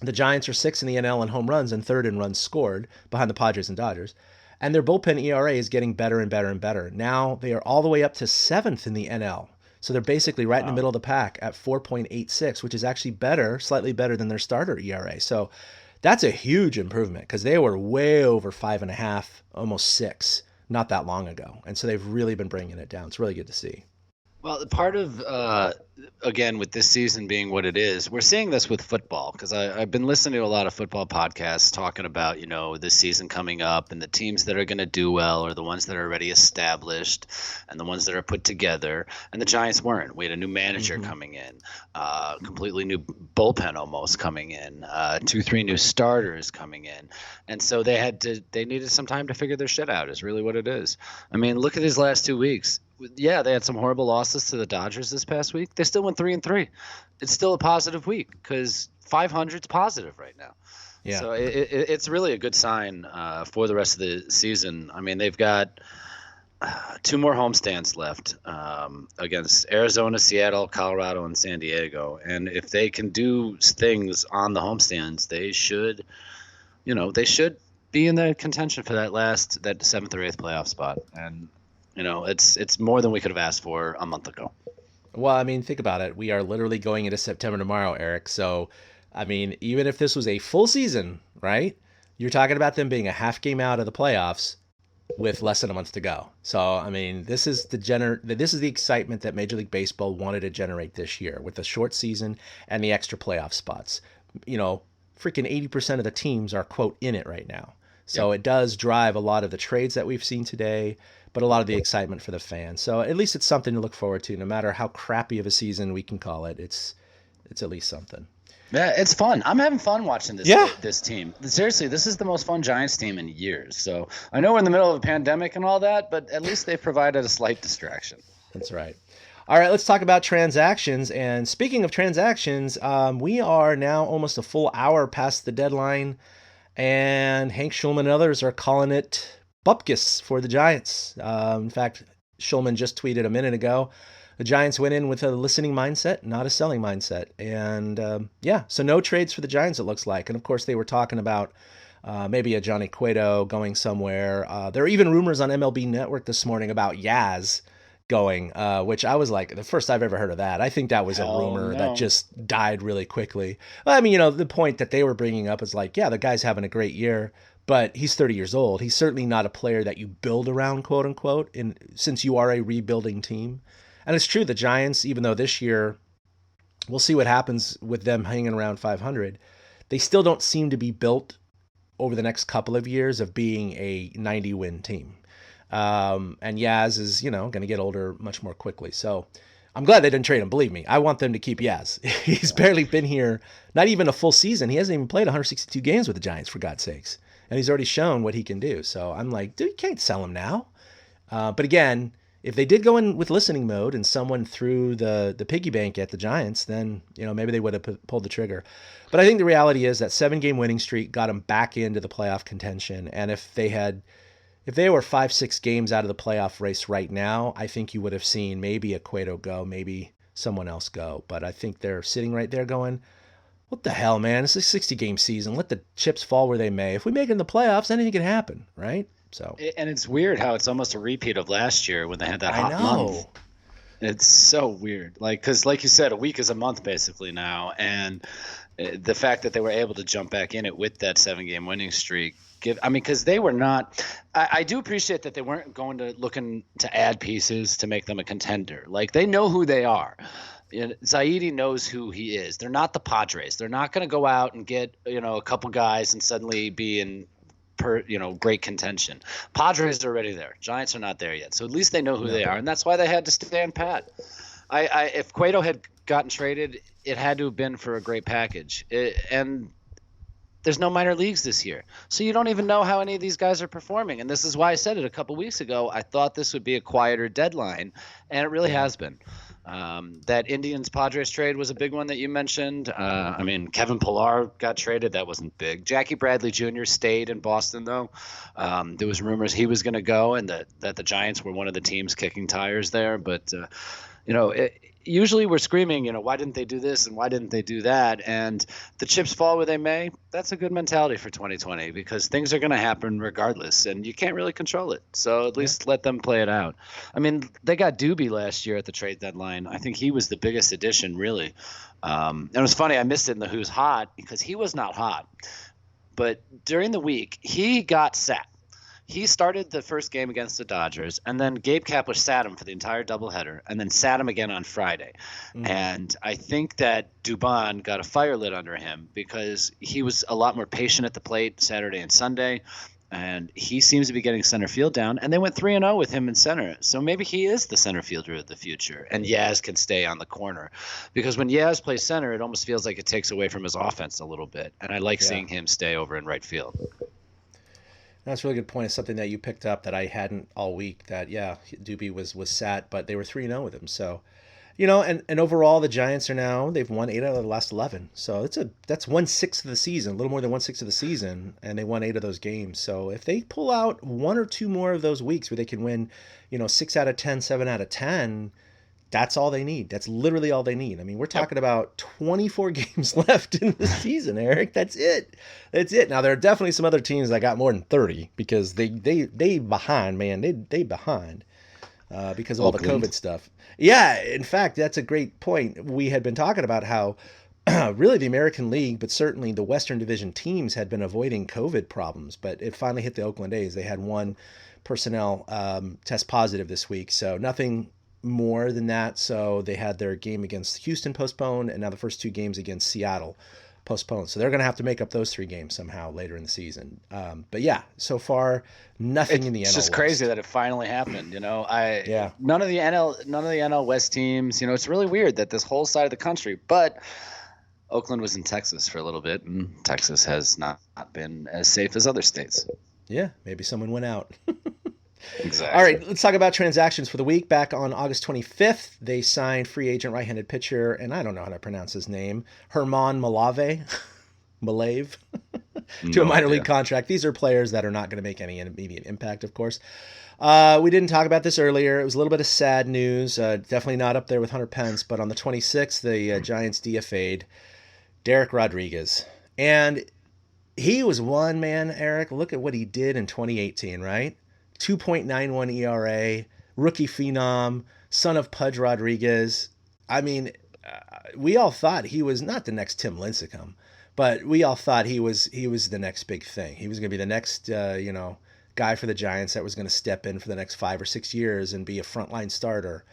The Giants are 6th in the NL in home runs and 3rd in runs scored, behind the Padres and Dodgers. And their bullpen ERA is getting better and better and better. Now they are all the way up to 7th in the NL. So they're basically right in the middle of the pack at 4.86, which is actually slightly better than their starter ERA. So that's a huge improvement because they were way over 5.5, almost 6, not that long ago. And so they've really been bringing it down. It's really good to see. Well, part of, again, with this season being what it is, we're seeing this with football because I've been listening to a lot of football podcasts talking about, this season coming up and the teams that are going to do well are the ones that are already established and the ones that are put together. And the Giants weren't. We had a new manager coming in, completely new bullpen almost coming in, 2-3 new starters coming in. And so they needed some time to figure their shit out is really what it is. I mean, look at these last 2 weeks. Yeah, they had some horrible losses to the Dodgers this past week. They still went 3-3. It's still a positive week because 500 is positive right now. Yeah. So it's really a good sign for the rest of the season. I mean, they've got 2 more homestands left against Arizona, Seattle, Colorado, and San Diego. And if they can do things on the homestands, they should be in the contention for that 7th or 8th playoff spot. And it's more than we could have asked for a month ago. Well, I mean, think about it. We are literally going into September tomorrow, Eric. So, I mean, even if this was a full season, right? You're talking about them being a half game out of the playoffs with less than a month to go. So, I mean, this is the excitement that Major League Baseball wanted to generate this year with the short season and the extra playoff spots. Freaking 80% of the teams are, quote, in it right now. So It does drive a lot of the trades that we've seen today, but a lot of the excitement for the fans. So at least it's something to look forward to, no matter how crappy of a season we can call it. It's at least something. Yeah, it's fun. I'm having fun watching this team. Seriously, this is the most fun Giants team in years. So I know we're in the middle of a pandemic and all that, but at least they provided a slight distraction. That's right. All right, let's talk about transactions. And speaking of transactions, we are now almost a full hour past the deadline. And Hank Schulman and others are calling it bupkis for the Giants. In fact, Schulman just tweeted a minute ago, the Giants went in with a listening mindset, not a selling mindset. And so no trades for the Giants, it looks like. And of course, they were talking about maybe a Johnny Cueto going somewhere. There are even rumors on MLB Network this morning about Yaz going, which I was like, the first I've ever heard of that. I think that was a rumor that just died really quickly. I mean, the point that they were bringing up is like, yeah, the guy's having a great year, but he's 30 years old. He's certainly not a player that you build around, quote unquote, since you are a rebuilding team. And it's true, the Giants, even though this year, we'll see what happens with them hanging around 500, they still don't seem to be built over the next couple of years of being a 90-win team. And Yaz is, going to get older much more quickly. So I'm glad they didn't trade him. Believe me, I want them to keep Yaz. He's barely been here, not even a full season. He hasn't even played 162 games with the Giants, for God's sakes. And he's already shown what he can do. So I'm like, dude, you can't sell him now. But again, if they did go in with listening mode and someone threw the piggy bank at the Giants, then, maybe they would have pulled the trigger. But I think the reality is that 7-game winning streak got them back into the playoff contention. And if they were 5-6 games out of the playoff race right now, I think you would have seen maybe a Cueto go, maybe someone else go. But I think they're sitting right there going, what the hell, man? It's a 60-game season. Let the chips fall where they may. If we make it in the playoffs, anything can happen, right? So. And it's weird how it's almost a repeat of last year when they had that hot month. It's so weird. Because like you said, a week is a month basically now. And the fact that they were able to jump back in it with that 7-game winning streak, because they were not – I do appreciate that they weren't looking to add pieces to make them a contender. Like, they know who they are. Zaidi knows who he is. They're not the Padres. They're not going to go out and get, a couple guys and suddenly be in – great contention. Padres are already there. Giants are not there yet. So at least they know who they are, and that's why they had to stand pat. If Cueto had gotten traded, it had to have been for a great package. And there's no minor leagues this year. So you don't even know how any of these guys are performing. And this is why I said it a couple weeks ago. I thought this would be a quieter deadline, and it really has been. That Indians-Padres trade was a big one that you mentioned. Kevin Pillar got traded. That wasn't big. Jackie Bradley Jr. stayed in Boston, though. There was rumors he was going to go and that the Giants were one of the teams kicking tires there. But, usually we're screaming, why didn't they do this and why didn't they do that? And the chips fall where they may. That's a good mentality for 2020 because things are going to happen regardless, and you can't really control it. So at least let them play it out. They got Doobie last year at the trade deadline. I think he was the biggest addition, really. And it was funny. I missed it in the Who's Hot because he was not hot. But during the week, he got sat. He started the first game against the Dodgers, and then Gabe Kapler sat him for the entire doubleheader, and then sat him again on Friday. Mm-hmm. And I think that Dubon got a fire lit under him because he was a lot more patient at the plate Saturday and Sunday, and he seems to be getting center field down. And they went 3-0 with him in center, so maybe he is the center fielder of the future, and Yaz can stay on the corner. Because when Yaz plays center, it almost feels like it takes away from his offense a little bit, and I like seeing him stay over in right field. That's a really good point. It's something that you picked up that I hadn't all week, that, Doobie was sat, but they were 3-0 with him. So, and overall, the Giants they've won 8 out of the last 11. So that's 1/6 of the season, a little more than 1/6 of the season, and they won 8 of those games. So if they pull out 1 or 2 more of those weeks where they can win, 6 out of 10, 7 out of 10, that's all they need. That's literally all they need. We're talking about 24 games left in the season, Eric. That's it. Now, there are definitely some other teams that got more than 30 because they behind, man. They behind because of all the COVID stuff. Yeah, in fact, that's a great point. We had been talking about how really the American League, but certainly the Western Division teams had been avoiding COVID problems, but it finally hit the Oakland A's. They had one personnel test positive this week, so nothing more than that. So they had their game against Houston postponed, and now the first 2 games against Seattle postponed. So they're going to have to make up those 3 games somehow later in the season. But so far nothing in the NL West. It's just crazy that it finally happened. None of the NL West teams. It's really weird that this whole side of the country. But Oakland was in Texas for a little bit, and Texas has not been as safe as other states. Yeah, maybe someone went out. Exactly. All right, let's talk about transactions for the week. Back on August 25th, they signed free agent right-handed pitcher, and I don't know how to pronounce his name, Herman Malave. to a minor league contract. These are players that are not going to make any immediate impact, of course. We didn't talk about this earlier. It was a little bit of sad news. Definitely not up there with Hunter Pence, but on the 26th, the Giants DFA'd Derek Rodriguez. And he was one man, Eric. Look at what he did in 2018, right? 2.91 ERA, rookie phenom, son of Pudge Rodriguez. I mean, we all thought he was not the next Tim Lincecum, but we all thought he was the next big thing. He was going to be the next, guy for the Giants that was going to step in for the next 5 or 6 years and be a frontline starter.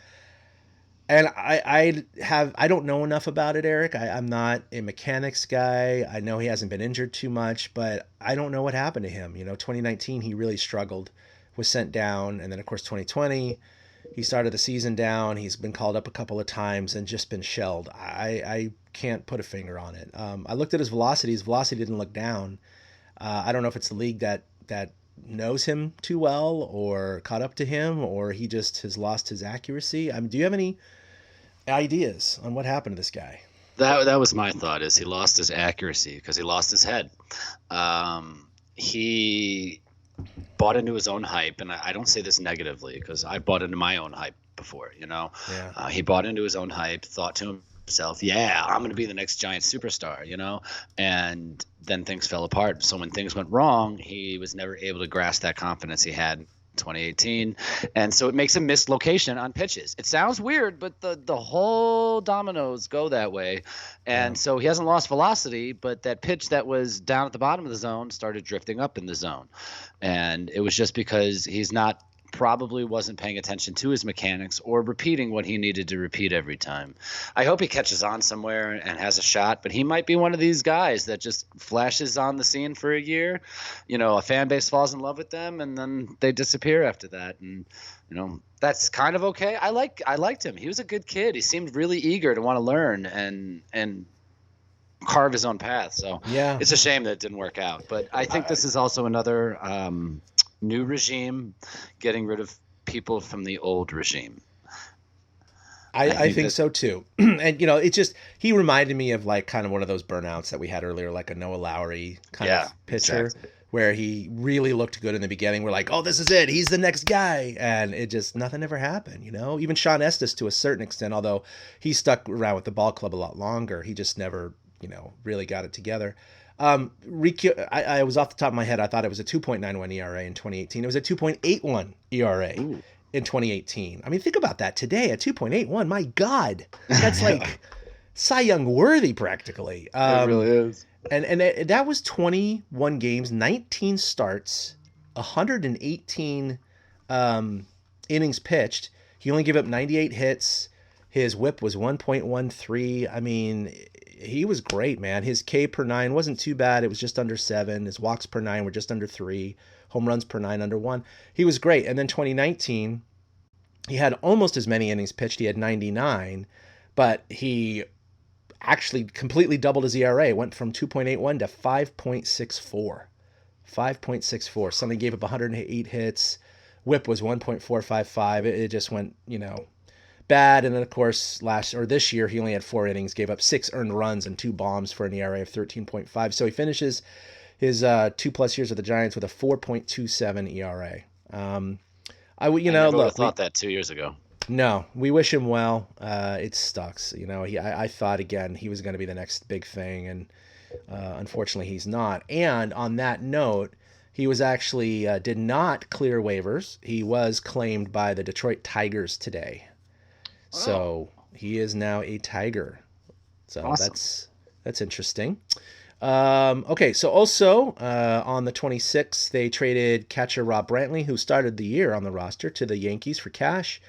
And I don't know enough about it, Eric. I'm not a mechanics guy. I know he hasn't been injured too much, but I don't know what happened to him. 2019, he really struggled, was sent down. And then, of course, 2020, he started the season down. He's been called up a couple of times and just been shelled. I can't put a finger on it. I looked at his velocity. His velocity didn't look down. I don't know if it's the league that knows him too well or caught up to him, or he just has lost his accuracy. Do you have any ideas on what happened to this guy? That was my thought, is he lost his accuracy because he lost his head. He bought into his own hype, and I don't say this negatively because I bought into my own hype before, Yeah. He bought into his own hype, thought to himself, yeah, I'm going to be the next Giant superstar, and then things fell apart. So when things went wrong, he was never able to grasp that confidence he had in 2018, and so it makes a missed location on pitches. It sounds weird, but the whole dominoes go that way, and so he hasn't lost velocity, but that pitch that was down at the bottom of the zone started drifting up in the zone, and it was just because he's probably wasn't paying attention to his mechanics or repeating what he needed to repeat every time. I hope he catches on somewhere and has a shot, but he might be one of these guys that just flashes on the scene for a year. A fan base falls in love with them and then they disappear after that. And, that's kind of okay. I liked him. He was a good kid. He seemed really eager to want to learn and carve his own path. So yeah, it's a shame that it didn't work out, but I think this is also another, new regime getting rid of people from the old regime. I think so too. And he reminded me of like kind of one of those burnouts that we had earlier, like a Noah Lowry kind of pitcher, exactly, where he really looked good in the beginning. We're like, oh, this is it. He's the next guy. And nothing ever happened, Even Sean Estes to a certain extent, although he stuck around with the ball club a lot longer. He just never, really got it together. I was off the top of my head. I thought it was a 2.91 ERA in 2018. It was a 2.81 ERA in 2018. I mean, think about that today, a 2.81. My God, that's like Cy Young worthy practically. It really is. And that was 21 games, 19 starts, 118 innings pitched. He only gave up 98 hits. His whip was 1.13. I mean, he was great, man. His K per 9 wasn't too bad. It was just under 7. His walks per 9 were just under 3. Home runs per 9 under 1. He was great. And then 2019, he had almost as many innings pitched. He had 99, but he actually completely doubled his ERA. It went from 2.81 to 5.64. 5.64. Somebody gave up 108 hits. Whip was 1.455. It just went, bad. And then, of course, this year, he only had 4 innings, gave up 6 earned runs and 2 bombs for an ERA of 13.5. So he finishes his 2+ years with the Giants with a 4.27 ERA. I never would have thought that 2 years ago. No, we wish him well. It sucks. I thought, again, he was going to be the next big thing, and unfortunately he's not. And on that note, he was actually did not clear waivers. He was claimed by the Detroit Tigers today. So he is now a Tiger. So awesome. That's interesting. Okay, so also on the 26th, they traded catcher Rob Brantley, who started the year on the roster, to the Yankees for cash.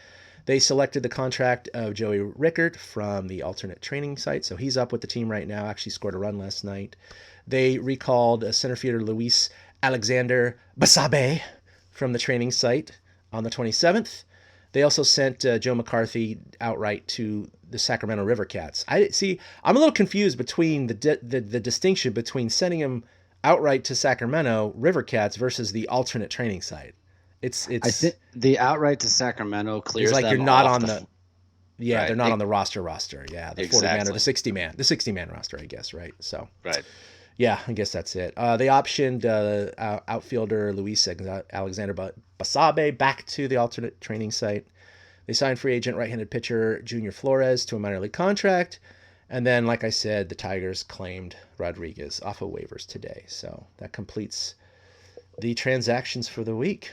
They selected the contract of Joey Rickard from the alternate training site, so he's up with the team right now. Actually scored a run last night. They recalled center fielder Luis Alexander Basabe from the training site on the 27th. They also sent Joe McCarthy outright to the Sacramento River Cats. I'm a little confused between the distinction between sending him outright to Sacramento River Cats versus the alternate training site. I think the outright to Sacramento clears it's like them you're not off on the right. They're not on the roster. Yeah, the exactly. 40-man or the 60-man roster, I guess, right? So right. Yeah, I guess that's it. They optioned outfielder Luis Alexander Basabe back to the alternate training site. They signed free agent right-handed pitcher Junior Flores to a minor league contract. And then, like I said, the Tigers claimed Rodriguez off of waivers today. So that completes the transactions for the week.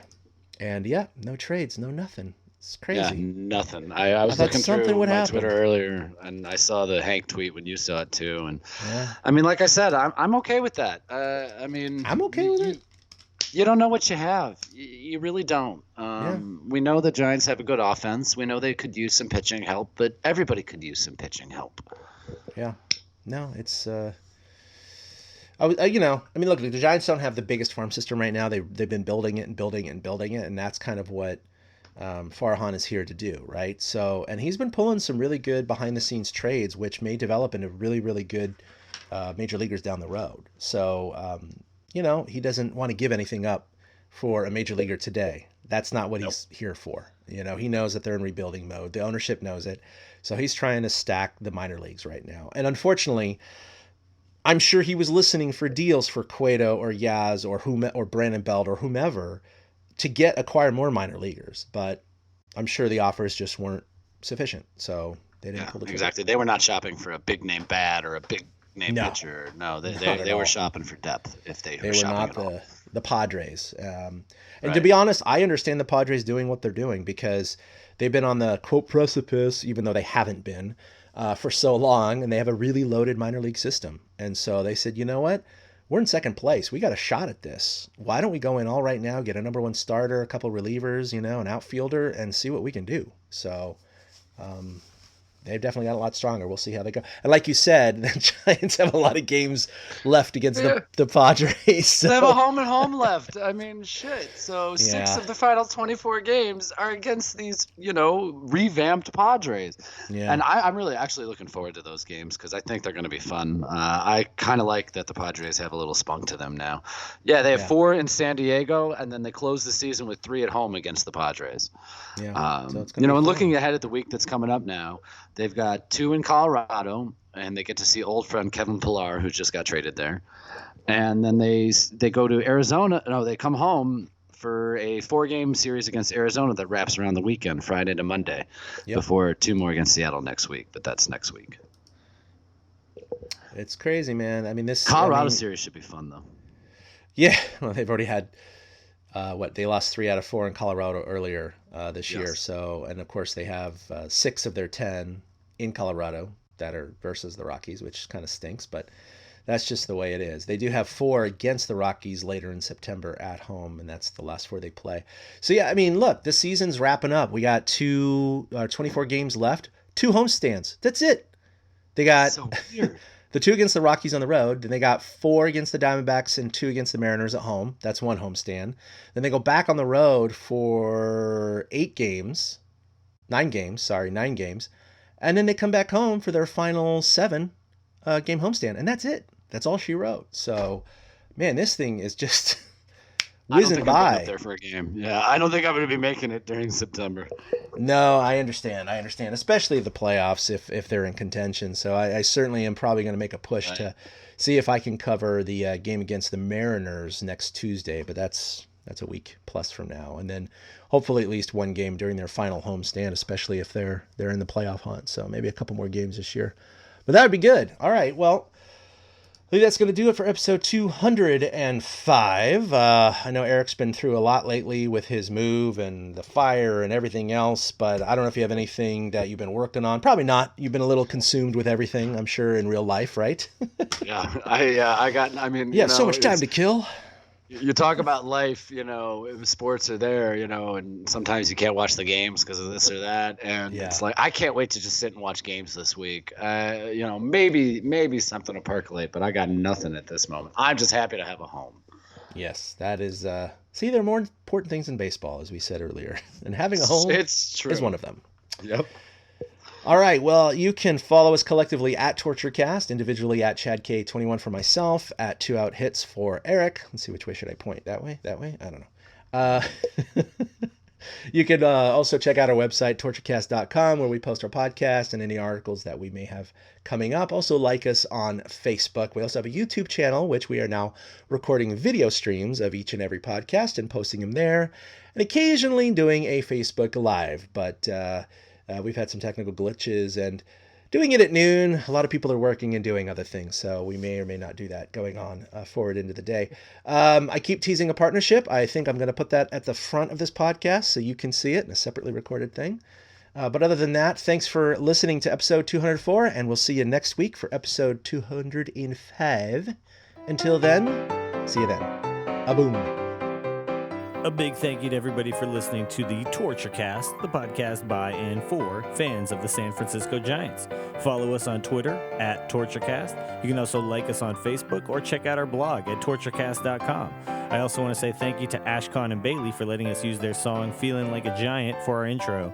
And yeah, no trades, no nothing. It's crazy. Yeah, nothing. I was looking through my Twitter earlier, and I saw the Hank tweet when you saw it too. And Yeah. I mean, like I said, I'm okay with that. I mean, I'm okay with it. You don't know what you have. You really don't. We know the Giants have a good offense. We know they could use some pitching help, but everybody could use some pitching help. Yeah. No, it's look, the Giants don't have the biggest farm system right now. They've been building it and building it and building it, and that's kind of what Farhan is here to do, right? So, and he's been pulling some really good behind-the-scenes trades, which may develop into really, really good major leaguers down the road. So, he doesn't want to give anything up for a major leaguer today. That's not what he's here for. He knows that they're in rebuilding mode. The ownership knows it. So he's trying to stack the minor leagues right now. And unfortunately, I'm sure he was listening for deals for Cueto or Yaz or Brandon Belt or whomever to acquire more minor leaguers. But I'm sure the offers just weren't sufficient. So they didn't pull the trigger. Exactly. They were not shopping for a big name bat or a big name pitcher. No, they were shopping for depth if they were shopping not at all. The Padres. And to be honest, I understand the Padres doing what they're doing because they've been on the quote precipice, even though they haven't been for so long, and they have a really loaded minor league system. And so they said, you know what? We're in second place. We got a shot at this. Why don't we go in all right now, get a number one starter, a couple relievers, an outfielder, and see what we can do? So they've definitely got a lot stronger. We'll see how they go. And like you said, the Giants have a lot of games left against the Padres. So. They have a home and home left. I mean, shit. So 6 of the final 24 games are against these, revamped Padres. Yeah. And I'm really actually looking forward to those games because I think they're going to be fun. I kind of like that the Padres have a little spunk to them now. Yeah, they have 4 in San Diego, and then they close the season with 3 at home against the Padres. Yeah. So it's and looking ahead at the week that's coming up now, they've got 2 in Colorado, and they get to see old friend Kevin Pillar, who just got traded there. And then they go to Arizona. No, they come home for a 4-game series against Arizona that wraps around the weekend, Friday to Monday, before 2 more against Seattle next week. But that's next week. It's crazy, man. I mean, this Colorado series should be fun, though. Yeah. Well, they've already had they lost 3 out of 4 in Colorado earlier this year. So, and of course they have 6 of their 10 in Colorado that are versus the Rockies, which kind of stinks, but that's just the way it is. They do have 4 against the Rockies later in September at home, and that's the last 4 they play. So yeah, I mean, look, the season's wrapping up. We got 24 games left, 2 homestands. That's it. They got so weird. the 2 against the Rockies on the road. Then they got 4 against the Diamondbacks and 2 against the Mariners at home. That's 1 homestand. Then they go back on the road for 9 games. And then they come back home for their final 7 game homestand. And that's it. That's all she wrote. So, man, this thing is just whizzing by. I'm up there for a game. Yeah, I don't think I'm going to be making it during September. No, I understand, especially the playoffs if they're in contention. So I certainly am probably going to make a push to see if I can cover the game against the Mariners next Tuesday, but that's a week plus from now. And then hopefully at least 1 game during their final homestand, especially if they're in the playoff hunt. So maybe a couple more games this year. But that would be good. All right, well, I think that's going to do it for episode 205. I know Eric's been through a lot lately with his move and the fire and everything else, but I don't know if you have anything that you've been working on. Probably not. You've been a little consumed with everything, I'm sure, in real life, right? Yeah, you have so much time to kill. You talk about life, sports are there, and sometimes you can't watch the games because of this or that. And it's like, I can't wait to just sit and watch games this week. Maybe something will percolate, but I got nothing at this moment. I'm just happy to have a home. Yes, that is, there are more important things in baseball, as we said earlier. And having a home is one of them. Yep. All right, well, you can follow us collectively at TortureCast, individually at ChadK21 for myself, at 2OutHits for Eric. Let's see, which way should I point? That way? I don't know. You can also check out our website, TortureCast.com, where we post our podcast and any articles that we may have coming up. Also, like us on Facebook. We also have a YouTube channel, which we are now recording video streams of each and every podcast and posting them there, and occasionally doing a Facebook Live. But we've had some technical glitches, and doing it at noon, a lot of people are working and doing other things, so we may or may not do that going on forward into the day. I keep teasing a partnership. I think I'm going to put that at the front of this podcast so you can see it in a separately recorded thing. But other than that, thanks for listening to episode 204, and we'll see you next week for episode 205. Until then, see you then. A-boom. A big thank you to everybody for listening to the TortureCast, the podcast by and for fans of the San Francisco Giants. Follow us on Twitter at TortureCast. You can also like us on Facebook or check out our blog at TortureCast.com. I also want to say thank you to Ashcon and Bailey for letting us use their song Feeling Like a Giant for our intro.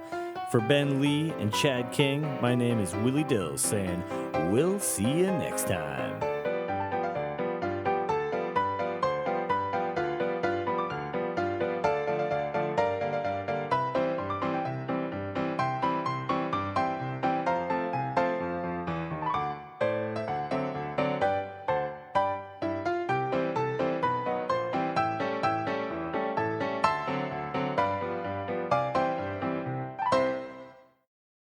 For Ben Lee and Chad King, my name is Willie Dills saying, we'll see you next time.